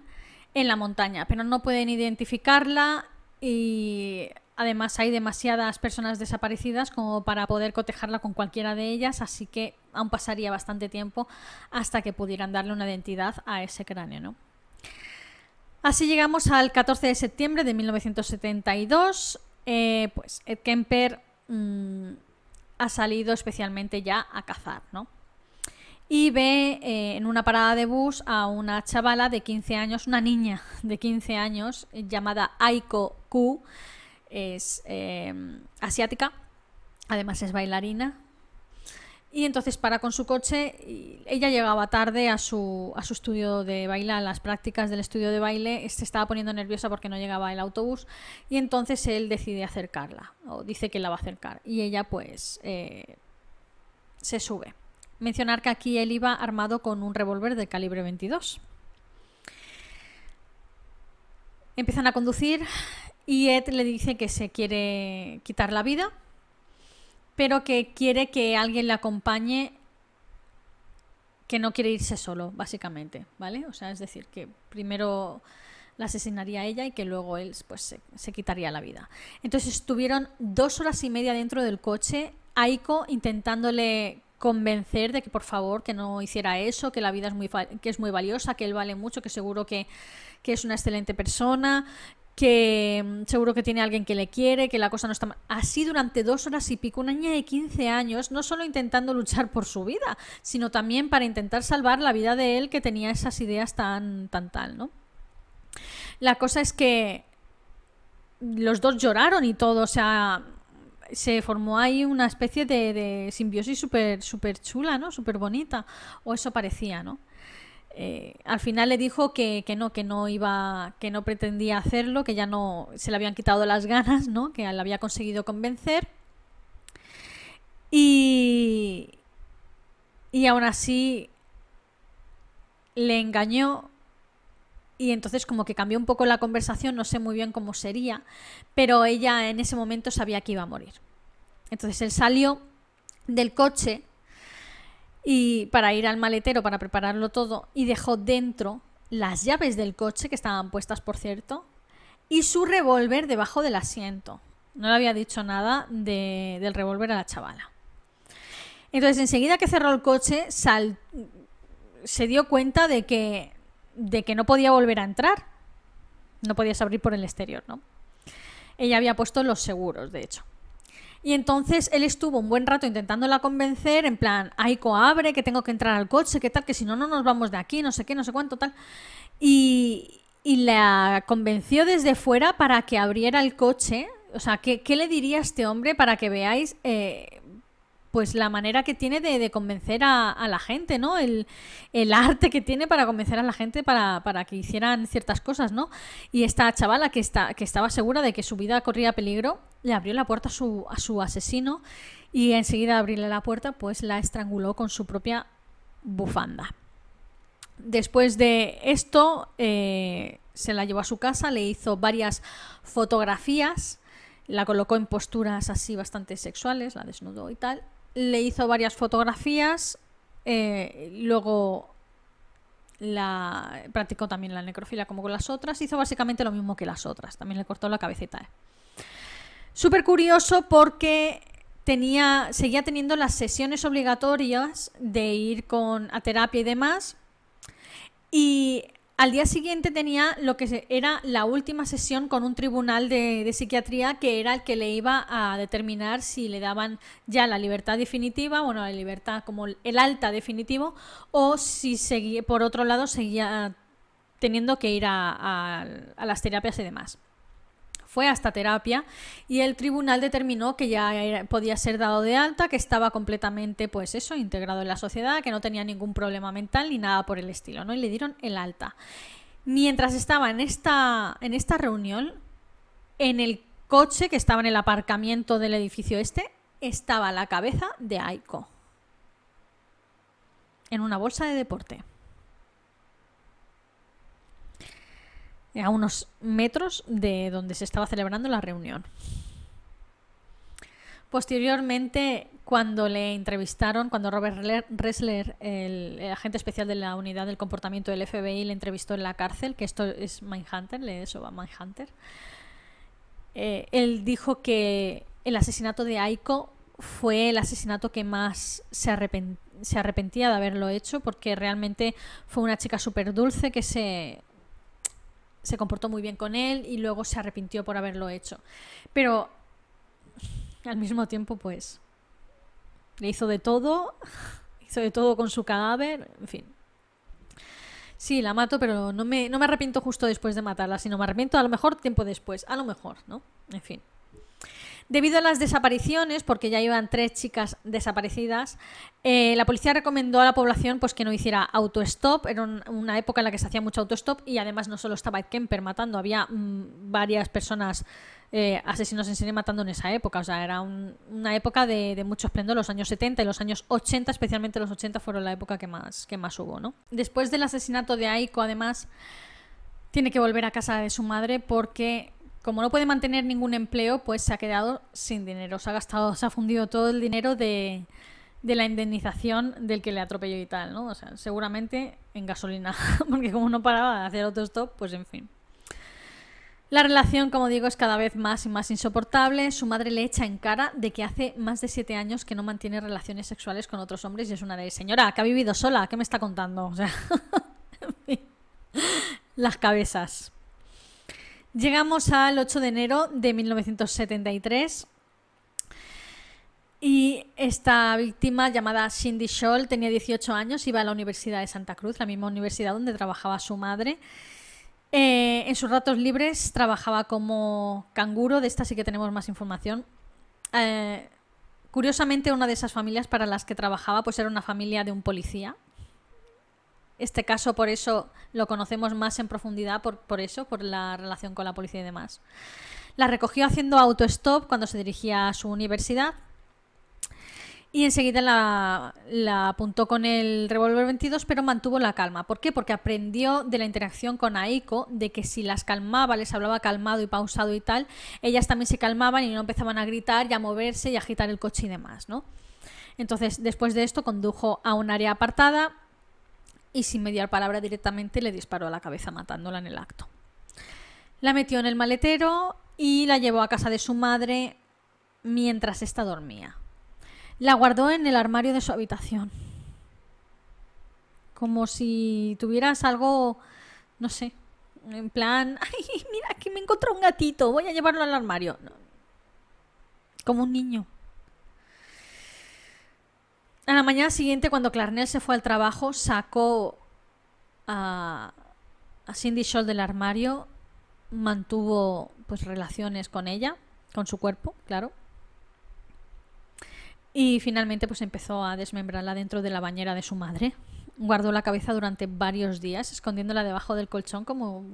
en la montaña, pero no pueden identificarla y además hay demasiadas personas desaparecidas como para poder cotejarla con cualquiera de ellas, así que aún pasaría bastante tiempo hasta que pudieran darle una identidad a ese cráneo, ¿no? Así llegamos al 14 de septiembre de 1972. Pues Ed Kemper ha salido especialmente ya a cazar, ¿no? Y ve en una parada de bus a una chavala de 15 años, una niña de 15 años llamada Aiko Koo, es asiática, además es bailarina. Y entonces para con su coche y ella llegaba tarde a su estudio de baile, a las prácticas del estudio de baile, se estaba poniendo nerviosa porque no llegaba el autobús y entonces él decide acercarla, o dice que la va a acercar, y ella pues se sube. Mencionar que aquí él iba armado con un revólver de calibre 22. Empiezan a conducir y Ed le dice que se quiere quitar la vida, pero que quiere que alguien le acompañe, que no quiere irse solo, básicamente, ¿vale? O sea, es decir, que primero la asesinaría a ella y que luego él pues se quitaría la vida. Entonces estuvieron 2 horas y media dentro del coche, Aiko intentándole convencer de que por favor que no hiciera eso, que la vida es muy valiosa, que él vale mucho, que seguro que es una excelente persona, que seguro que tiene alguien que le quiere, que la cosa no está mal. Así durante 2 horas y pico, una niña de 15 años, no solo intentando luchar por su vida, sino también para intentar salvar la vida de él, que tenía esas ideas tan tal, ¿no? La cosa es que los dos lloraron y todo, o sea, se formó ahí una especie de simbiosis súper chula, ¿no? Súper bonita, o eso parecía, ¿no? Al final le dijo que no iba, que no pretendía hacerlo, que ya no se le habían quitado las ganas, ¿no? Que la había conseguido convencer y aún así le engañó y entonces como que cambió un poco la conversación, no sé muy bien cómo sería, pero ella en ese momento sabía que iba a morir. Entonces él salió del coche y para ir al maletero para prepararlo todo y dejó dentro las llaves del coche, que estaban puestas por cierto, y su revólver debajo del asiento. No le había dicho nada del revólver a la chavala. Entonces enseguida que cerró el coche se dio cuenta de que no podía volver a entrar, no podías abrir por el exterior, ¿no? Ella había puesto los seguros, de hecho. Y entonces él estuvo un buen rato intentándola convencer, en plan, Aiko, abre, que tengo que entrar al coche, que tal, que si no, no nos vamos de aquí, no sé qué, no sé cuánto, tal. Y la convenció desde fuera para que abriera el coche. O sea, ¿qué le diría a este hombre para que veáis pues la manera que tiene de convencer a la gente, ¿no? El arte que tiene para convencer a la gente para que hicieran ciertas cosas, ¿no? Y esta chavala que estaba segura de que su vida corría peligro, le abrió la puerta a su asesino y enseguida de abrirle la puerta, pues la estranguló con su propia bufanda. Después de esto, se la llevó a su casa, le hizo varias fotografías, la colocó en posturas así bastante sexuales, la desnudó y tal. Le hizo varias fotografías, luego practicó también la necrofilia como con las otras, hizo básicamente lo mismo que las otras, también le cortó la cabecita. Súper curioso porque seguía teniendo las sesiones obligatorias de ir a terapia y demás, y al día siguiente tenía lo que era la última sesión con un tribunal de psiquiatría, que era el que le iba a determinar si le daban ya la libertad definitiva, bueno, la libertad como el alta definitivo, o si por otro lado seguía teniendo que ir a las terapias y demás. Fue hasta terapia y el tribunal determinó que ya podía ser dado de alta, que estaba completamente, pues eso, integrado en la sociedad, que no tenía ningún problema mental ni nada por el estilo, ¿no? Y le dieron el alta. Mientras estaba en esta reunión, en el coche que estaba en el aparcamiento del edificio estaba la cabeza de Aiko en una bolsa de deporte. A unos metros de donde se estaba celebrando la reunión. Posteriormente, cuando le entrevistaron, cuando Robert Ressler, el agente especial de la unidad del comportamiento del FBI, le entrevistó en la cárcel, que esto es Mindhunter, eso va Mindhunter, él dijo que el asesinato de Aiko fue el asesinato que más se arrepentía de haberlo hecho, porque realmente fue una chica súper dulce que se comportó muy bien con él y luego se arrepintió por haberlo hecho. Pero al mismo tiempo, pues, le hizo de todo con su cadáver, en fin. Sí, la mato, pero no me arrepiento justo después de matarla, sino me arrepiento a lo mejor tiempo después, a lo mejor, ¿no? En fin. Debido a las desapariciones, porque ya iban 3 chicas desaparecidas, la policía recomendó a la población pues, que no hiciera autostop. Era una época en la que se hacía mucho autostop y además no solo estaba Ed Kemper matando, había varias personas, asesinos en serie matando en esa época. O sea, era una época de mucho esplendor. Los años 70 y los años 80, especialmente los 80, fueron la época que más hubo, ¿no? Después del asesinato de Aiko, además, tiene que volver a casa de su madre porque, como no puede mantener ningún empleo, pues se ha quedado sin dinero. Se ha fundido todo el dinero de la indemnización del que le atropelló y tal, ¿no? O sea, seguramente en gasolina, porque como no paraba de hacer autostop, pues en fin. La relación, como digo, es cada vez más y más insoportable. Su madre le echa en cara de que hace más de 7 años que no mantiene relaciones sexuales con otros hombres y es una de ellas. Señora, que ha vivido sola, ¿qué me está contando? O sea, en fin, las cabezas. Llegamos al 8 de enero de 1973 y esta víctima, llamada Cindy Scholl, tenía 18 años, iba a la Universidad de Santa Cruz, la misma universidad donde trabajaba su madre. En sus ratos libres trabajaba como canguro, de esta sí que tenemos más información. Curiosamente, una de esas familias para las que trabajaba pues era una familia de un policía. Este caso por eso lo conocemos más en profundidad, por la relación con la policía y demás. La recogió haciendo autostop cuando se dirigía a su universidad y enseguida la apuntó con el revólver 22, pero mantuvo la calma. ¿Por qué? Porque aprendió de la interacción con Aiko de que si las calmaba, les hablaba calmado y pausado y tal, ellas también se calmaban y no empezaban a gritar y a moverse y a agitar el coche y demás, ¿no? Entonces, después de esto, condujo a un área apartada y sin mediar palabra directamente le disparó a la cabeza matándola en el acto. La metió en el maletero y la llevó a casa de su madre mientras ésta dormía. La guardó en el armario de su habitación. Como si tuvieras algo, no sé, en plan, ay, mira, aquí me encontró un gatito, voy a llevarlo al armario. No. Como un niño. A la mañana siguiente, cuando Clarnell se fue al trabajo, sacó a Cindy Scholl del armario, mantuvo pues relaciones con ella, con su cuerpo, claro. Y finalmente pues empezó a desmembrarla dentro de la bañera de su madre. Guardó la cabeza durante varios días, escondiéndola debajo del colchón como,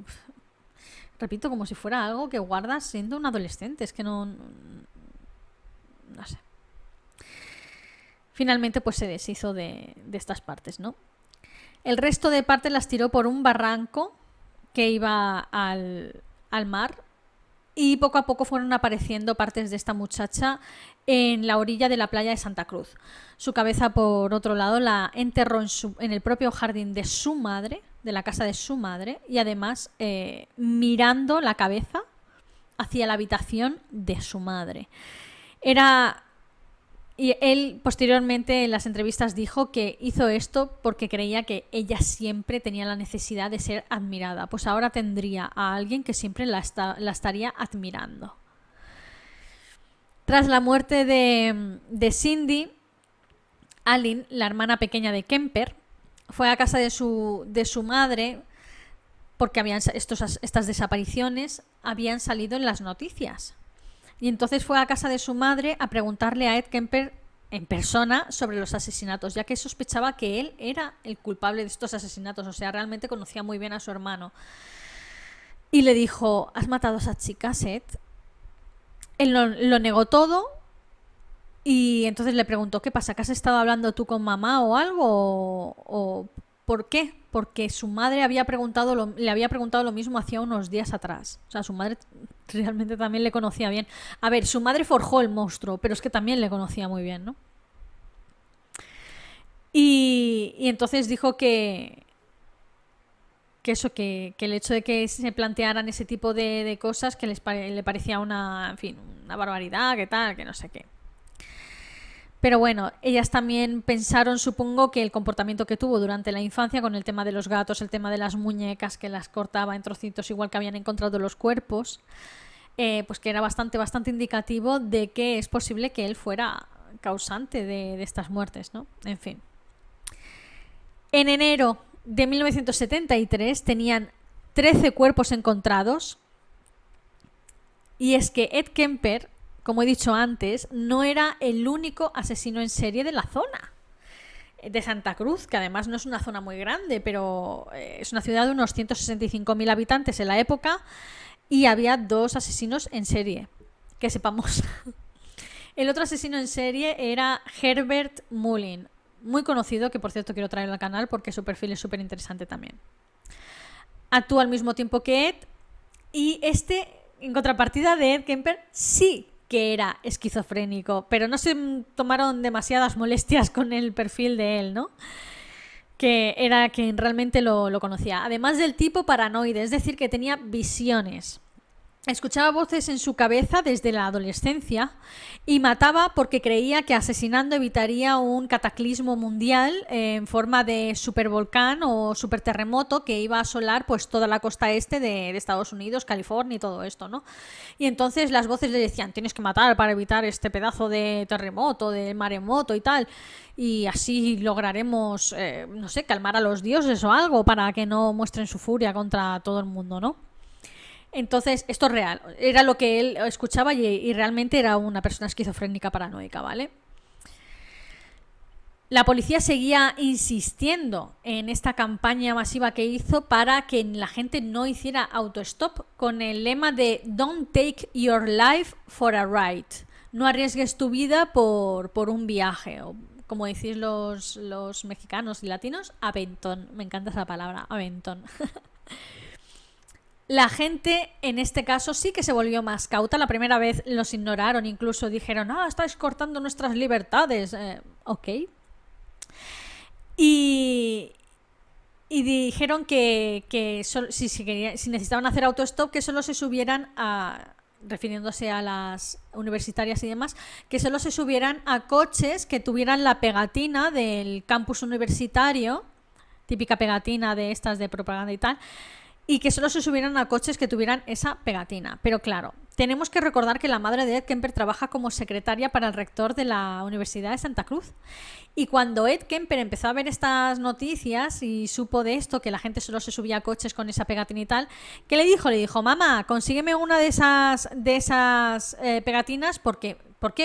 repito, como si fuera algo que guardas siendo un adolescente. Es que no sé. Finalmente pues se deshizo de estas partes, ¿no? El resto de partes las tiró por un barranco que iba al mar. Y poco a poco fueron apareciendo partes de esta muchacha en la orilla de la playa de Santa Cruz. Su cabeza, por otro lado, la enterró en el propio jardín de su madre, de la casa de su madre, y además mirando la cabeza hacia la habitación de su madre. Y él posteriormente en las entrevistas dijo que hizo esto porque creía que ella siempre tenía la necesidad de ser admirada. Pues ahora tendría a alguien que siempre la estaría admirando. Tras la muerte de Cindy, Aline, la hermana pequeña de Kemper, fue a casa de su madre porque estas desapariciones habían salido en las noticias. Y entonces fue a casa de su madre a preguntarle a Ed Kemper en persona sobre los asesinatos, ya que sospechaba que él era el culpable de estos asesinatos. O sea, realmente conocía muy bien a su hermano. Y le dijo, ¿has matado a esa chica, Ed? Él lo negó todo y entonces le preguntó, ¿qué pasa? ¿Que has estado hablando tú con mamá o algo? ¿O por qué? Porque su madre le había preguntado lo mismo hacía unos días atrás. O sea, su madre realmente también le conocía bien. A ver, su madre forjó el monstruo, pero es que también le conocía muy bien, ¿no? Y entonces dijo que el hecho de que se plantearan ese tipo de cosas que le parecía una barbaridad, que tal, que no sé qué. Pero bueno, ellas también pensaron, supongo, que el comportamiento que tuvo durante la infancia con el tema de los gatos, el tema de las muñecas que las cortaba en trocitos igual que habían encontrado los cuerpos, pues que era bastante indicativo de que es posible que él fuera causante de estas muertes, ¿no? En fin. En enero de 1973 tenían 13 cuerpos encontrados y es que Ed Kemper como he dicho antes, no era el único asesino en serie de la zona de Santa Cruz, que además no es una zona muy grande, pero es una ciudad de unos 165.000 habitantes en la época, y había 2 asesinos en serie, que sepamos. El otro asesino en serie era Herbert Mullin, muy conocido, que por cierto quiero traer al canal porque su perfil es súper interesante también. Actúa al mismo tiempo que Ed, y en contrapartida de Ed Kemper, sí que era esquizofrénico, pero no se tomaron demasiadas molestias con el perfil de él, ¿no? Que era quien realmente lo conocía. Además del tipo paranoide, es decir, que tenía visiones. Escuchaba voces en su cabeza desde la adolescencia y mataba porque creía que asesinando evitaría un cataclismo mundial en forma de supervolcán o superterremoto que iba a asolar pues toda la costa este de Estados Unidos, California y todo esto, ¿no? Y entonces las voces le decían, tienes que matar para evitar este pedazo de terremoto, de maremoto y tal. Y así lograremos, no sé, calmar a los dioses o algo para que no muestren su furia contra todo el mundo, ¿no? Entonces, esto es real. Era lo que él escuchaba y realmente era una persona esquizofrénica paranoica, ¿vale? La policía seguía insistiendo en esta campaña masiva que hizo para que la gente no hiciera autostop con el lema de Don't take your life for a ride. No arriesgues tu vida por un viaje. O, como decís los mexicanos y latinos, aventón. Me encanta esa palabra, aventón. La gente en este caso sí que se volvió más cauta. La primera vez los ignoraron, incluso dijeron, estáis cortando nuestras libertades. Ok. Y dijeron que si necesitaban hacer autostop, que solo se subieran refiriéndose a las universitarias y demás, que solo se subieran a coches que tuvieran la pegatina del campus universitario, típica pegatina de estas de propaganda y tal, y que solo se subieran a coches que tuvieran esa pegatina. Pero claro, tenemos que recordar que la madre de Ed Kemper trabaja como secretaria para el rector de la Universidad de Santa Cruz. Y cuando Ed Kemper empezó a ver estas noticias y supo de esto, que la gente solo se subía a coches con esa pegatina y tal, ¿qué le dijo? Le dijo, mamá, consígueme una de esas pegatinas. ¿Por qué?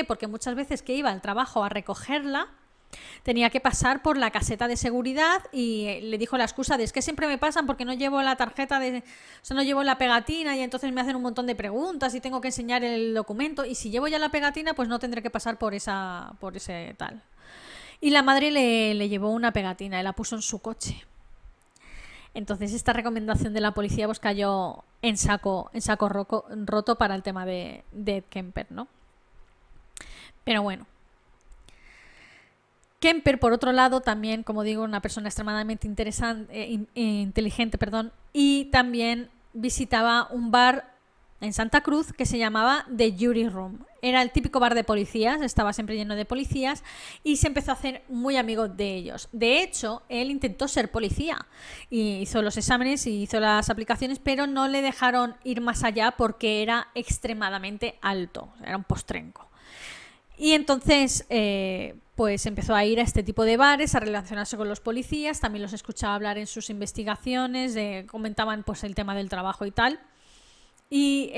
Porque muchas veces que iba al trabajo a recogerla, tenía que pasar por la caseta de seguridad y le dijo la excusa de es que siempre me pasan porque no llevo la tarjeta no llevo la pegatina y entonces me hacen un montón de preguntas y tengo que enseñar el documento, y si llevo ya la pegatina pues no tendré que pasar por ese tal. Y la madre le llevó una pegatina y la puso en su coche. Entonces esta recomendación de la policía pues cayó en saco roto para el tema de Ed Kemper, ¿no? Pero bueno. Kemper, por otro lado, también, como digo, una persona extremadamente inteligente, y también visitaba un bar en Santa Cruz que se llamaba The Jury Room. Era el típico bar de policías, estaba siempre lleno de policías y se empezó a hacer muy amigo de ellos. De hecho, él intentó ser policía y hizo los exámenes y hizo las aplicaciones, pero no le dejaron ir más allá porque era extremadamente alto, era un postrenco. Y entonces pues empezó a ir a este tipo de bares, a relacionarse con los policías, también los escuchaba hablar en sus investigaciones, comentaban pues el tema del trabajo y tal, y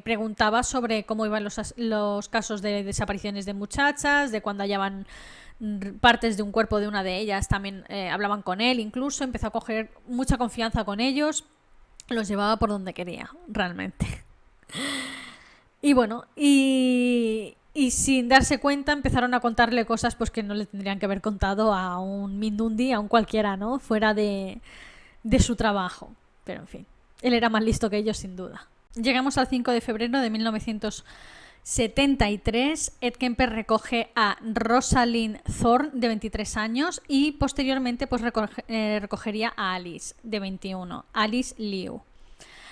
preguntaba sobre cómo iban los casos de desapariciones de muchachas, de cuando hallaban partes de un cuerpo de una de ellas, también hablaban con él, incluso empezó a coger mucha confianza con ellos, los llevaba por donde quería, realmente. Y bueno, y sin darse cuenta empezaron a contarle cosas pues que no le tendrían que haber contado a un Mindundi, a un cualquiera, ¿no? Fuera de su trabajo. Pero en fin, él era más listo que ellos sin duda. Llegamos al 5 de febrero de 1973. Ed Kemper recoge a Rosalind Thorne, de 23 años, y posteriormente pues recogería a Alice, de 21, Alice Liu.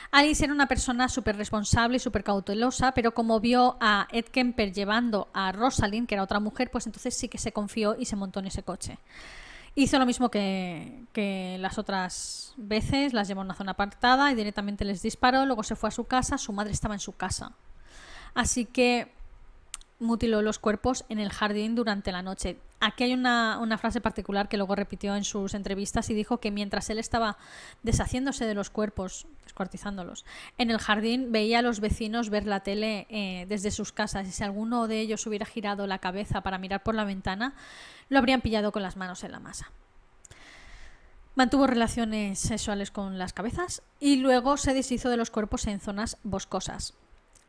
Alice era una persona súper responsable y súper cautelosa, pero como vio a Ed Kemper llevando a Rosalind, que era otra mujer, pues entonces sí que se confió y se montó en ese coche. Hizo lo mismo que las otras veces, las llevó a una zona apartada y directamente les disparó, luego se fue a su casa, su madre estaba en su casa. Así que mutiló los cuerpos en el jardín durante la noche. Aquí hay una frase particular que luego repitió en sus entrevistas y dijo que mientras él estaba deshaciéndose de los cuerpos, descuartizándolos. En el jardín veía a los vecinos ver la tele desde sus casas y si alguno de ellos hubiera girado la cabeza para mirar por la ventana, lo habrían pillado con las manos en la masa. Mantuvo relaciones sexuales con las cabezas y luego se deshizo de los cuerpos en zonas boscosas.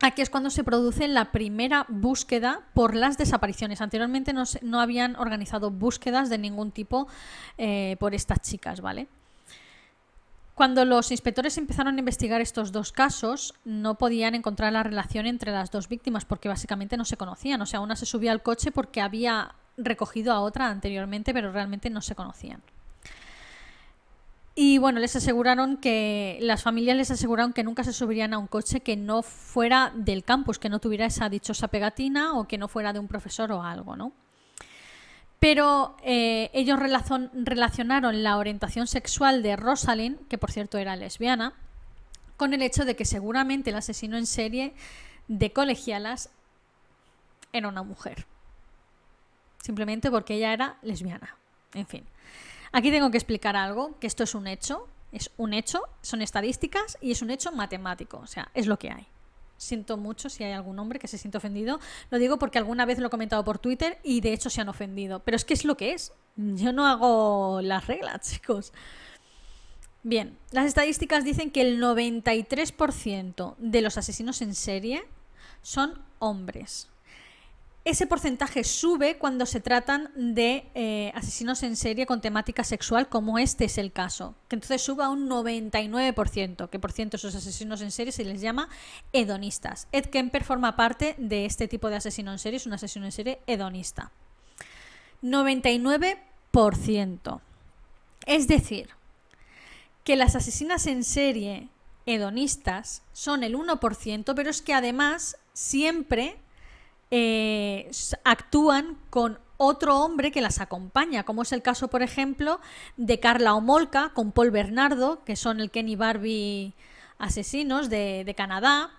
Aquí es cuando se produce la primera búsqueda por las desapariciones. Anteriormente no habían organizado búsquedas de ningún tipo por estas chicas, ¿vale? Cuando los inspectores empezaron a investigar estos dos casos, no podían encontrar la relación entre las dos víctimas porque básicamente no se conocían. O sea, una se subía al coche porque había recogido a otra anteriormente, pero realmente no se conocían. Y bueno, las familias les aseguraron que nunca se subirían a un coche que no fuera del campus, que no tuviera esa dichosa pegatina o que no fuera de un profesor o algo, ¿no? Pero ellos relacionaron la orientación sexual de Rosalind, que por cierto era lesbiana, con el hecho de que seguramente el asesino en serie de colegialas era una mujer. Simplemente porque ella era lesbiana. En fin. Aquí tengo que explicar algo, que esto es un hecho, son estadísticas y es un hecho matemático, o sea, es lo que hay. Siento mucho si hay algún hombre que se siente ofendido, lo digo porque alguna vez lo he comentado por Twitter y de hecho se han ofendido, pero es que es lo que es, yo no hago las reglas, chicos. Bien, las estadísticas dicen que el 93% de los asesinos en serie son hombres. Ese porcentaje sube cuando se tratan de asesinos en serie con temática sexual, como este es el caso. Que entonces sube a un 99%, que por cierto esos asesinos en serie se les llama hedonistas. Ed Kemper forma parte de este tipo de asesino en serie, es un asesino en serie hedonista. 99%. Es decir, que las asesinas en serie hedonistas son el 1%, pero es que además siempre actúan con otro hombre que las acompaña, como es el caso, por ejemplo, de Karla Homolka con Paul Bernardo, que son el Ken y Barbie asesinos de Canadá,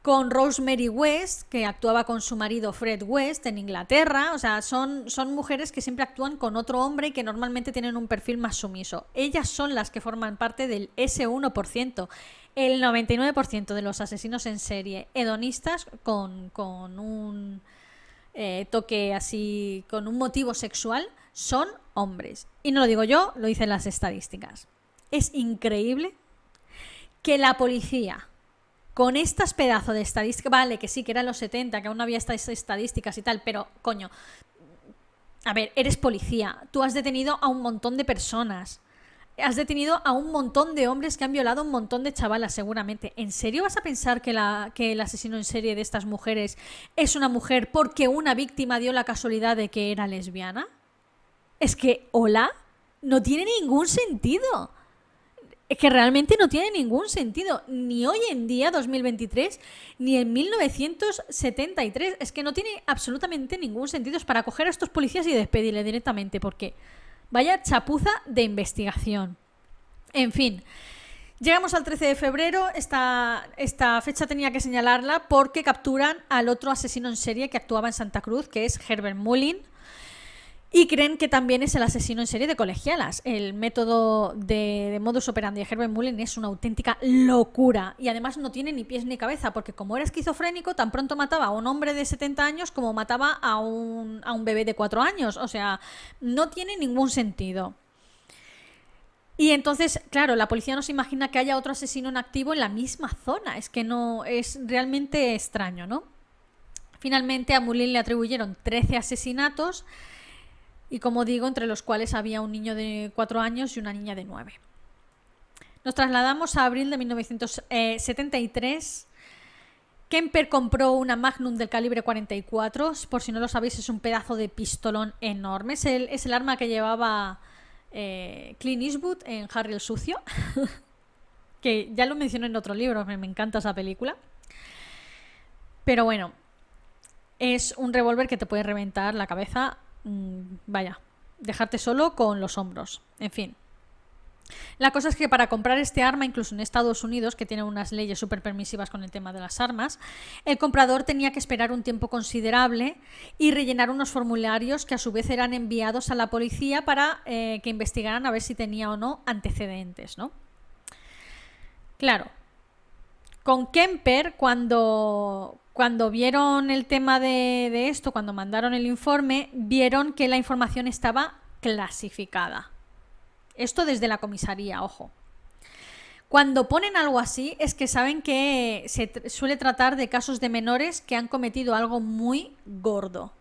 con Rosemary West, que actuaba con su marido Fred West en Inglaterra. O sea, son mujeres que siempre actúan con otro hombre y que normalmente tienen un perfil más sumiso. Ellas son las que forman parte del ese 1%. El 99% de los asesinos en serie hedonistas con un toque así, con un motivo sexual, son hombres. Y no lo digo yo, lo dicen las estadísticas. Es increíble que la policía, con estas pedazos de estadísticas, vale, que sí, que eran los 70, que aún no había estas estadísticas y tal, pero coño, a ver, eres policía, tú has detenido a un montón de personas. Has detenido a un montón de hombres que han violado a un montón de chavalas, seguramente. ¿En serio vas a pensar que el asesino en serie de estas mujeres es una mujer porque una víctima dio la casualidad de que era lesbiana? Es que, ¿hola? No tiene ningún sentido. Es que realmente no tiene ningún sentido. Ni hoy en día, 2023, ni en 1973. Es que no tiene absolutamente ningún sentido. Es para coger a estos policías y despedirle directamente, porque vaya chapuza de investigación. En fin, llegamos al 13 de febrero. Esta fecha tenía que señalarla porque capturan al otro asesino en serie que actuaba en Santa Cruz, que es Herbert Mullin. Y creen que también es el asesino en serie de colegialas. El método de modus operandi de Herbert Mullin es una auténtica locura. Y además no tiene ni pies ni cabeza, porque como era esquizofrénico, tan pronto mataba a un hombre de 70 años como mataba a un bebé de 4 años. O sea, no tiene ningún sentido. Y entonces, claro, la policía no se imagina que haya otro asesino en activo en la misma zona. Es que no, es realmente extraño, ¿no? Finalmente a Mullin le atribuyeron 13 asesinatos. Y como digo, entre los cuales había un niño de 4 años y una niña de 9. Nos trasladamos a abril de 1973. Kemper compró una Magnum del calibre 44. Por si no lo sabéis, es un pedazo de pistolón enorme. Es el arma que llevaba Clint Eastwood en Harry el Sucio. Que ya lo mencioné en otro libro, me encanta esa película. Pero bueno, es un revólver que te puede reventar la cabeza. Vaya, dejarte solo con los hombros. En fin, la cosa es que para comprar este arma, incluso en Estados Unidos, que tiene unas leyes súper permisivas con el tema de las armas, el comprador tenía que esperar un tiempo considerable y rellenar unos formularios que a su vez eran enviados a la policía para que investigaran a ver si tenía o no antecedentes, ¿no? Claro, con Kemper, cuando vieron el tema de esto, cuando mandaron el informe, vieron que la información estaba clasificada. Esto desde la comisaría, ojo. Cuando ponen algo así es que saben que se suele tratar de casos de menores que han cometido algo muy gordo.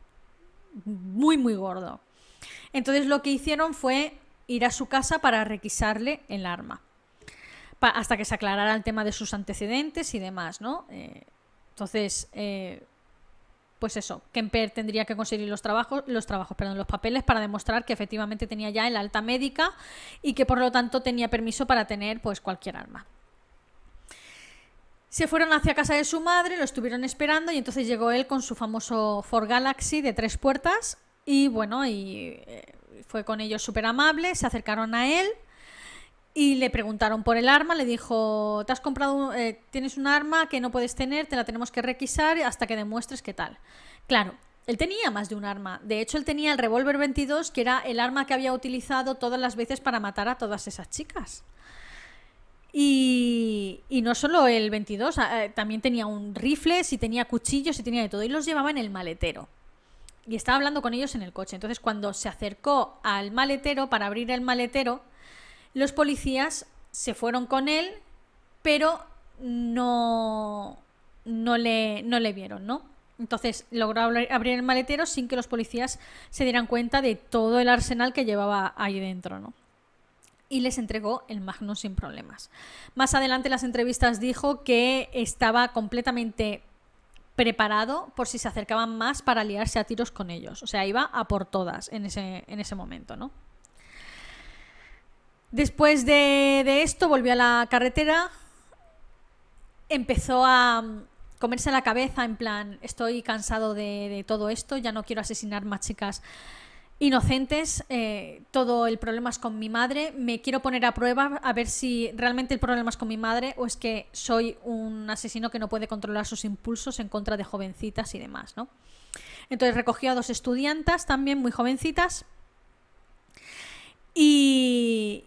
Muy, muy gordo. Entonces lo que hicieron fue ir a su casa para requisarle el arma. Hasta que se aclarara el tema de sus antecedentes y demás, ¿no? Entonces, pues eso, Kemper tendría que conseguir los papeles para demostrar que efectivamente tenía ya el alta médica y que por lo tanto tenía permiso para tener pues cualquier arma. Se fueron hacia casa de su madre, lo estuvieron esperando y entonces llegó él con su famoso Ford Galaxy de 3 puertas y bueno, fue con ellos súper amable, se acercaron a él y le preguntaron por el arma, le dijo, ¿te has comprado, tienes un arma que no puedes tener, te la tenemos que requisar hasta que demuestres qué tal? Claro, él tenía más de un arma. De hecho, él tenía el revólver 22, que era el arma que había utilizado todas las veces para matar a todas esas chicas. Y no solo el 22, también tenía un rifle, si tenía cuchillos, si tenía de todo. Y los llevaba en el maletero. Y estaba hablando con ellos en el coche. Entonces, cuando se acercó al maletero, para abrir el maletero, los policías se fueron con él, pero no le vieron, ¿no? Entonces logró abrir el maletero sin que los policías se dieran cuenta de todo el arsenal que llevaba ahí dentro, ¿no? Y les entregó el Magnum sin problemas. Más adelante en las entrevistas dijo que estaba completamente preparado por si se acercaban más para liarse a tiros con ellos. O sea, iba a por todas en ese momento, ¿no? Después de esto volvió a la carretera, empezó a comerse la cabeza en plan, estoy cansado de todo esto, ya no quiero asesinar más chicas inocentes, todo el problema es con mi madre, me quiero poner a prueba a ver si realmente el problema es con mi madre o es que soy un asesino que no puede controlar sus impulsos en contra de jovencitas y demás, ¿no? Entonces recogió a 2 estudiantas también muy jovencitas y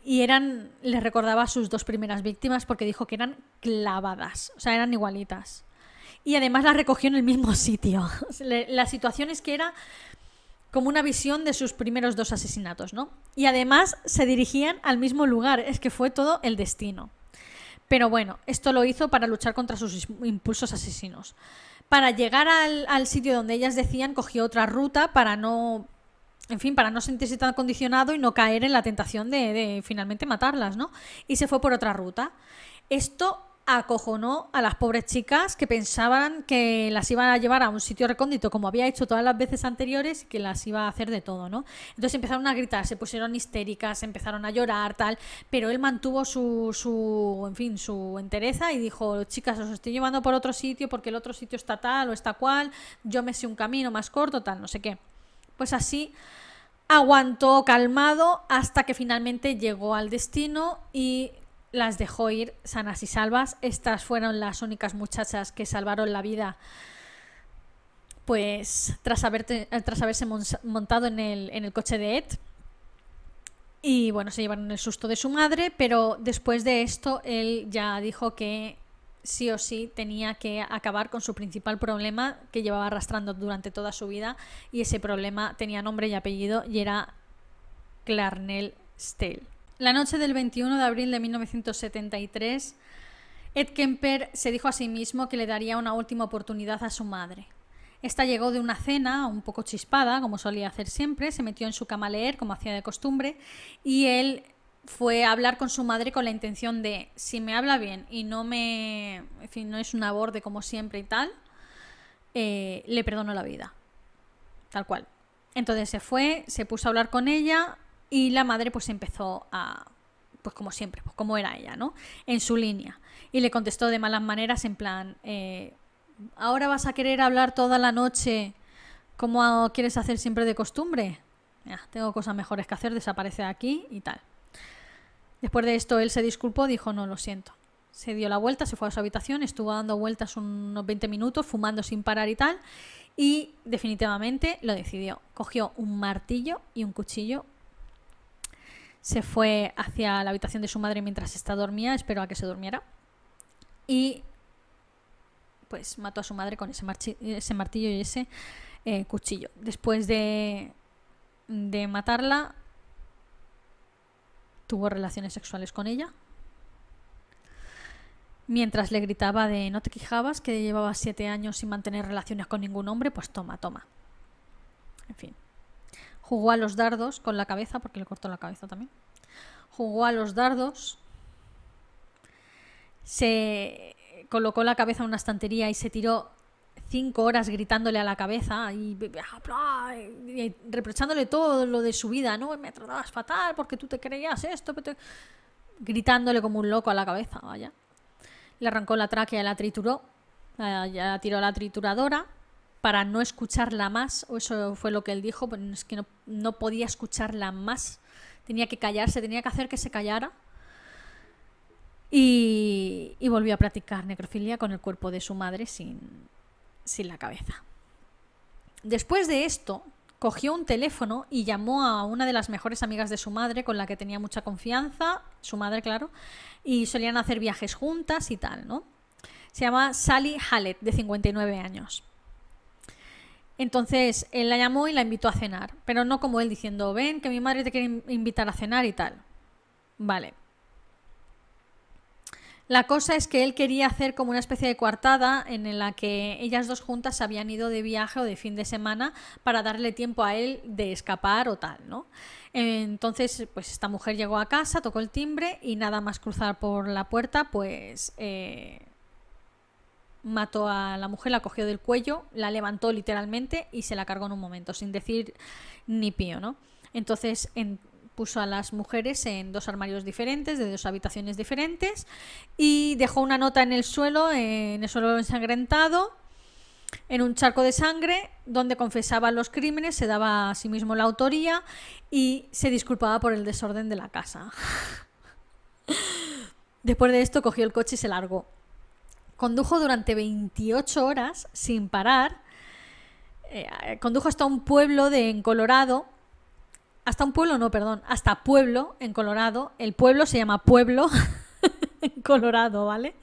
les recordaba a sus 2 primeras víctimas porque dijo que eran clavadas, o sea, eran igualitas. Y además las recogió en el mismo sitio. La situación es que era como una visión de sus primeros 2 asesinatos, ¿no? Y además se dirigían al mismo lugar, es que fue todo el destino. Pero bueno, esto lo hizo para luchar contra sus impulsos asesinos. Para llegar al sitio donde ellas decían, cogió otra ruta para no sentirse tan condicionado y no caer en la tentación de finalmente matarlas, ¿no? Y se fue por otra ruta. Esto acojonó a las pobres chicas que pensaban que las iban a llevar a un sitio recóndito como había hecho todas las veces anteriores y que las iba a hacer de todo, ¿no? Entonces empezaron a gritar, se pusieron histéricas, empezaron a llorar, tal, pero él mantuvo su entereza y dijo, chicas, os estoy llevando por otro sitio porque el otro sitio está tal o está cual, yo me sé un camino más corto, tal, no sé qué. Pues así aguantó calmado hasta que finalmente llegó al destino y las dejó ir sanas y salvas. Estas fueron las únicas muchachas que salvaron la vida pues tras haberse montado en el coche de Ed. Y bueno, se llevaron el susto de su madre, pero después de esto él ya dijo que sí o sí tenía que acabar con su principal problema que llevaba arrastrando durante toda su vida, y ese problema tenía nombre y apellido y era Clarnell Stale. La noche del 21 de abril de 1973, Ed Kemper se dijo a sí mismo que le daría una última oportunidad a su madre. Esta llegó de una cena un poco chispada, como solía hacer siempre, se metió en su cama a leer, como hacía de costumbre, y él fue a hablar con su madre con la intención de, si me habla bien y no es una borde como siempre y tal, le perdono la vida. Tal cual. Entonces se puso a hablar con ella y la madre pues empezó a, pues como siempre, pues como era ella, ¿no? En su línea. Y le contestó de malas maneras en plan, ¿ahora vas a querer hablar toda la noche como quieres hacer siempre de costumbre? Ya, tengo cosas mejores que hacer, desaparece de aquí y tal. Después de esto él se disculpó, dijo no, lo siento. Se dio la vuelta, se fue a su habitación, estuvo dando vueltas unos 20 minutos, fumando sin parar y tal, y definitivamente lo decidió. Cogió un martillo y un cuchillo, se fue hacia la habitación de su madre mientras esta dormía, esperó a que se durmiera, y pues mató a su madre con ese martillo y ese cuchillo. Después de matarla, tuvo relaciones sexuales con ella, mientras le gritaba de no te quejabas que llevaba 7 años sin mantener relaciones con ningún hombre, pues toma. En fin. Jugó a los dardos con la cabeza, porque le cortó la cabeza también. Jugó a los dardos, se colocó la cabeza en una estantería y se tiró 5 horas gritándole a la cabeza y reprochándole todo lo de su vida, ¿no? Me tratabas fatal porque tú te creías esto, gritándole como un loco a la cabeza, vaya. Le arrancó la tráquea y la trituró, ya tiró a la trituradora para no escucharla más, o eso fue lo que él dijo, pero es que no podía escucharla más, tenía que callarse, tenía que hacer que se callara. Y volvió a practicar necrofilia con el cuerpo de su madre sin la cabeza. Después de esto, cogió un teléfono y llamó a una de las mejores amigas de su madre, con la que tenía mucha confianza, su madre, claro, y solían hacer viajes juntas y tal, ¿no? Se llama Sally Hallett, de 59 años. Entonces, él la llamó y la invitó a cenar, pero no como él diciendo, ven, que mi madre te quiere invitar a cenar y tal. Vale. La cosa es que él quería hacer como una especie de coartada en la que ellas dos juntas se habían ido de viaje o de fin de semana para darle tiempo a él de escapar o tal, ¿no? Entonces, pues esta mujer llegó a casa, tocó el timbre y nada más cruzar por la puerta, pues mató a la mujer, la cogió del cuello, la levantó literalmente y se la cargó en un momento, sin decir ni pío, ¿no? Entonces puso a las mujeres en 2 armarios diferentes, de 2 habitaciones diferentes, y dejó una nota en el suelo ensangrentado, en un charco de sangre, donde confesaba los crímenes, se daba a sí mismo la autoría y se disculpaba por el desorden de la casa. Después de esto cogió el coche y se largó. Condujo durante 28 horas sin parar. Condujo hasta un pueblo en Colorado. Hasta Pueblo, en Colorado. El pueblo se llama Pueblo, en Colorado, ¿vale?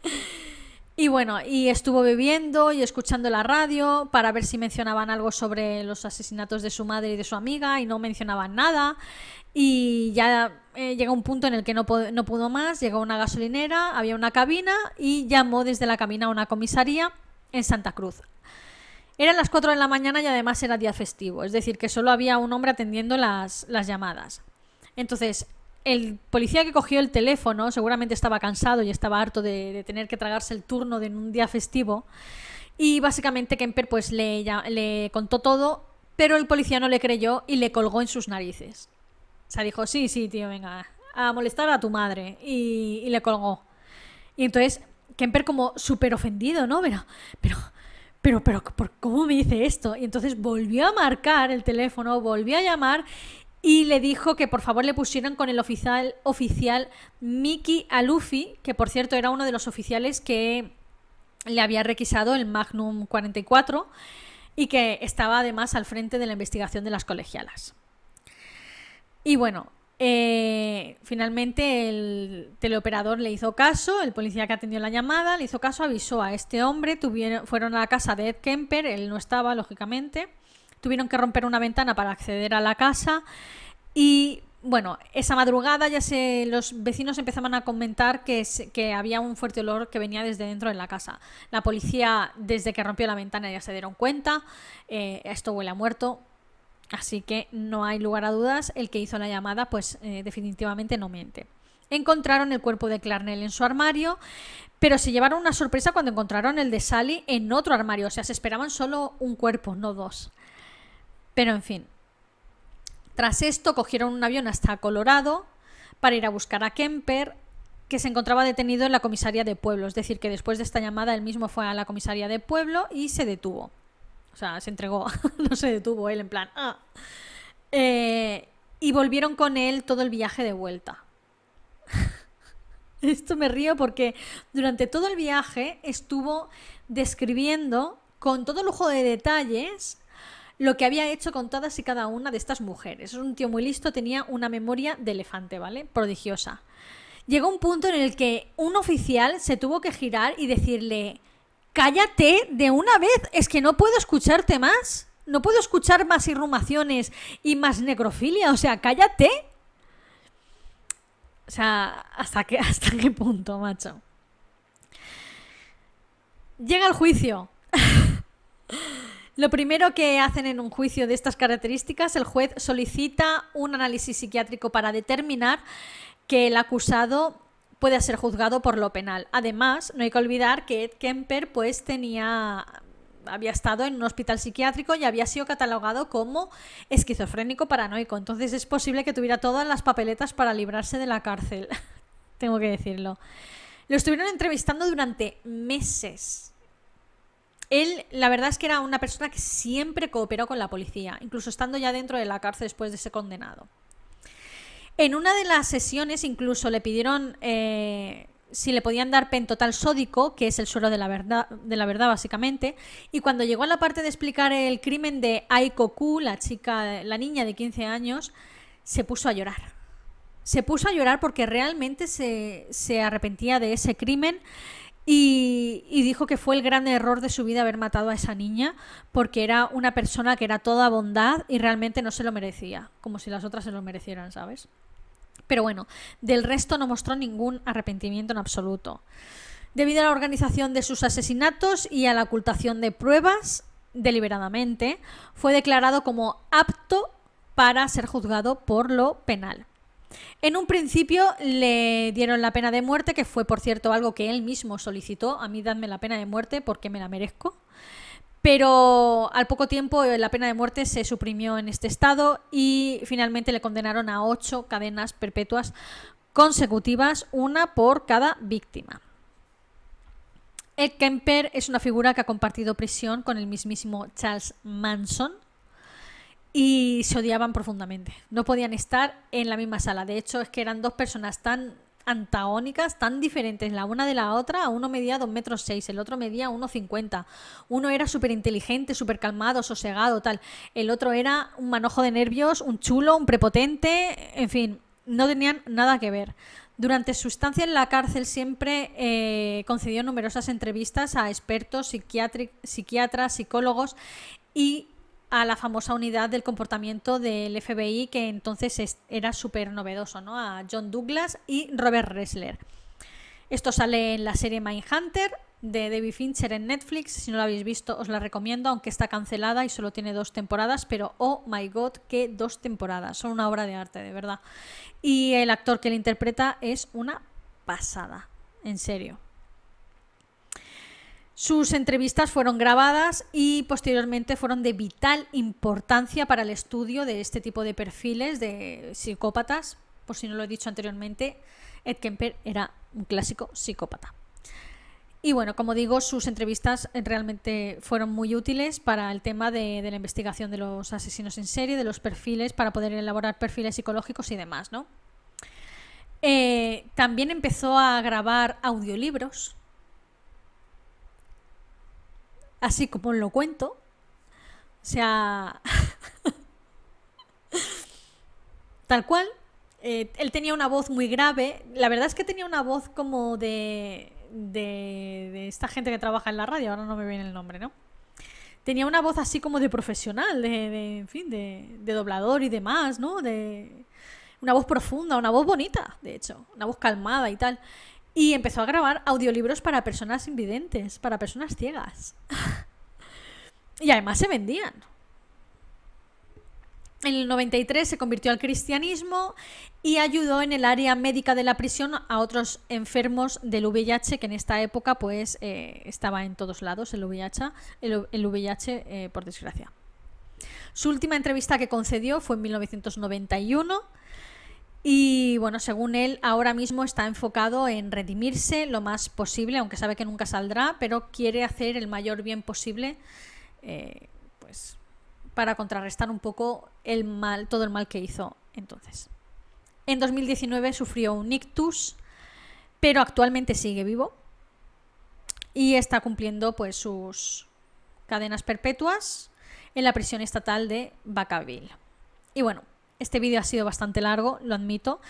Y bueno, y estuvo bebiendo y escuchando la radio para ver si mencionaban algo sobre los asesinatos de su madre y de su amiga, y no mencionaban nada. Y ya llega un punto en el que no pudo más, llegó a una gasolinera, había una cabina y llamó desde la cabina a una comisaría en Santa Cruz. Eran las 4 de la mañana y además era día festivo, es decir, que solo había un hombre atendiendo las llamadas. Entonces, el policía que cogió el teléfono seguramente estaba cansado y estaba harto de tener que tragarse el turno en un día festivo, y básicamente Kemper pues le contó todo, pero el policía no le creyó y le colgó en sus narices. O sea, dijo, sí, tío, venga, a molestar a tu madre, y le colgó. Y entonces Kemper como súper ofendido, ¿no? Pero, ¿por cómo me dice esto? Y entonces volvió a marcar el teléfono, volvió a llamar y le dijo que por favor le pusieran con el oficial Mickey Alufi, que por cierto era uno de los oficiales que le había requisado el Magnum 44 y que estaba además al frente de la investigación de las colegialas. Y bueno, finalmente el teleoperador le hizo caso, el policía que atendió la llamada le hizo caso, avisó a este hombre, fueron a la casa de Ed Kemper, él no estaba, lógicamente, tuvieron que romper una ventana para acceder a la casa y bueno, esa madrugada los vecinos empezaban a comentar que había un fuerte olor que venía desde dentro de la casa. La policía, desde que rompió la ventana, ya se dieron cuenta, esto huele a muerto. Así que no hay lugar a dudas, el que hizo la llamada pues definitivamente no miente. Encontraron el cuerpo de Clarnell en su armario, pero se llevaron una sorpresa cuando encontraron el de Sally en otro armario. O sea, se esperaban solo un cuerpo, no 2. Pero en fin. Tras esto cogieron un avión hasta Colorado para ir a buscar a Kemper, que se encontraba detenido en la comisaría de Pueblo. Es decir, que después de esta llamada él mismo fue a la comisaría de Pueblo y se detuvo. O sea, se entregó, no se detuvo él en plan... y volvieron con él todo el viaje de vuelta. Esto me río porque durante todo el viaje estuvo describiendo con todo lujo de detalles lo que había hecho con todas y cada una de estas mujeres. Es un tío muy listo, tenía una memoria de elefante, ¿vale? Prodigiosa. Llegó un punto en el que un oficial se tuvo que girar y decirle: cállate de una vez, es que no puedo escucharte más. No puedo escuchar más inhumaciones y más necrofilia, o sea, cállate. O sea, ¿hasta qué punto, macho? Llega el juicio. Lo primero que hacen en un juicio de estas características, el juez solicita un análisis psiquiátrico para determinar que el acusado puede ser juzgado por lo penal. Además, no hay que olvidar que Ed Kemper pues había estado en un hospital psiquiátrico y había sido catalogado como esquizofrénico paranoico. Entonces es posible que tuviera todas las papeletas para librarse de la cárcel. Tengo que decirlo. Lo estuvieron entrevistando durante meses. Él, la verdad es que era una persona que siempre cooperó con la policía, incluso estando ya dentro de la cárcel después de ser condenado. En una de las sesiones incluso le pidieron si le podían dar pentotal sódico, que es el suero de la verdad básicamente, y cuando llegó a la parte de explicar el crimen de Aiko Koo, la niña de 15 años, se puso a llorar. Se puso a llorar porque realmente se arrepentía de ese crimen y dijo que fue el gran error de su vida haber matado a esa niña, porque era una persona que era toda bondad y realmente no se lo merecía, como si las otras se lo merecieran, ¿sabes? Pero bueno, del resto no mostró ningún arrepentimiento en absoluto. Debido a la organización de sus asesinatos y a la ocultación de pruebas, deliberadamente, fue declarado como apto para ser juzgado por lo penal. En un principio le dieron la pena de muerte, que fue, por cierto, algo que él mismo solicitó. A mí dadme la pena de muerte porque me la merezco. Pero al poco tiempo la pena de muerte se suprimió en este estado y finalmente le condenaron a 8 cadenas perpetuas consecutivas, una por cada víctima. Ed Kemper es una figura que ha compartido prisión con el mismísimo Charles Manson y se odiaban profundamente. No podían estar en la misma sala. De hecho, es que eran dos personas tan antagónicas, tan diferentes la una de la otra. Uno medía 2,6 metros, el otro medía 1,50. Uno era súper inteligente, súper calmado, sosegado, tal. El otro era un manojo de nervios, un chulo, un prepotente, en fin, no tenían nada que ver. Durante su estancia en la cárcel siempre concedió numerosas entrevistas a expertos, psiquiatras, psicólogos y a la famosa unidad del comportamiento del FBI, que entonces era súper novedoso, ¿no? A John Douglas y Robert Ressler. Esto sale en la serie Mindhunter de David Fincher en Netflix. Si no la habéis visto, os la recomiendo, aunque está cancelada y solo tiene 2 temporadas, pero oh my god, qué 2 temporadas. Son una obra de arte, de verdad. Y el actor que le interpreta es una pasada, en serio. Sus entrevistas fueron grabadas y posteriormente fueron de vital importancia para el estudio de este tipo de perfiles de psicópatas. Por si no lo he dicho anteriormente, Ed Kemper era un clásico psicópata. Y bueno, como digo, sus entrevistas realmente fueron muy útiles para el tema de la investigación de los asesinos en serie, de los perfiles, para poder elaborar perfiles psicológicos y demás, ¿no? También empezó a grabar audiolibros, así como lo cuento. O sea, tal cual. Él tenía una voz muy grave. La verdad es que tenía una voz como de esta gente que trabaja en la radio. Ahora no me viene el nombre, ¿no? Tenía una voz así como de profesional, en fin, de doblador y demás, ¿no? Una voz profunda, una voz bonita, de hecho. Una voz calmada y tal. Y empezó a grabar audiolibros para personas invidentes, para personas ciegas. Y además se vendían. En el 93 se convirtió al cristianismo y ayudó en el área médica de la prisión a otros enfermos del VIH, que en esta época pues estaba en todos lados el VIH, por desgracia. Su última entrevista que concedió fue en 1991. Y bueno, según él, ahora mismo está enfocado en redimirse lo más posible, aunque sabe que nunca saldrá, pero quiere hacer el mayor bien posible, pues para contrarrestar un poco todo el mal que hizo entonces. En 2019 sufrió un ictus, pero actualmente sigue vivo y está cumpliendo pues sus cadenas perpetuas en la prisión estatal de Vacaville. Y bueno, Este vídeo ha sido bastante largo, lo admito,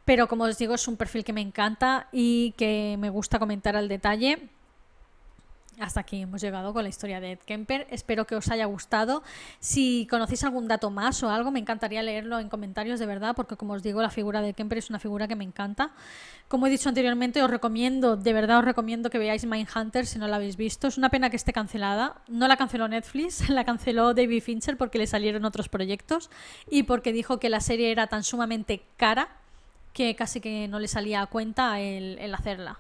pero como os digo, es un perfil que me encanta y que me gusta comentar al detalle. Hasta aquí hemos llegado con la historia de Ed Kemper. Espero que os haya gustado. Si conocéis algún dato más o algo, me encantaría leerlo en comentarios, de verdad, porque como os digo, la figura de Ed Kemper es una figura que me encanta. Como he dicho anteriormente, os recomiendo, de verdad os recomiendo que veáis Mindhunter si no la habéis visto. Es una pena que esté cancelada. No la canceló Netflix, la canceló David Fincher porque le salieron otros proyectos y porque dijo que la serie era tan sumamente cara que casi que no le salía a cuenta el hacerla.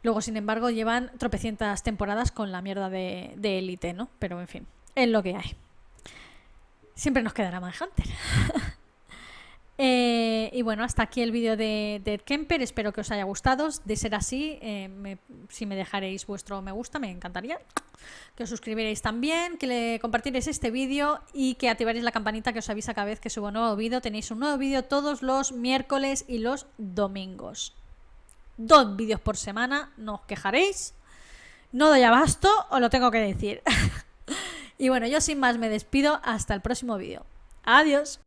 Luego, sin embargo, llevan tropecientas temporadas con la mierda de Élite, ¿no? Pero, en fin, es lo que hay. Siempre nos quedará Mindhunter. Y bueno, hasta aquí el vídeo de Ed Kemper. Espero que os haya gustado. De ser así, si me dejaréis vuestro me gusta, me encantaría. Que os suscribierais también, que le compartierais este vídeo y que activaréis la campanita que os avisa cada vez que subo un nuevo vídeo. Tenéis un nuevo vídeo todos los miércoles y los domingos. 2 vídeos por semana, no os quejaréis. No doy abasto, os lo tengo que decir. Y bueno, yo sin más me despido. Hasta el próximo vídeo. Adiós.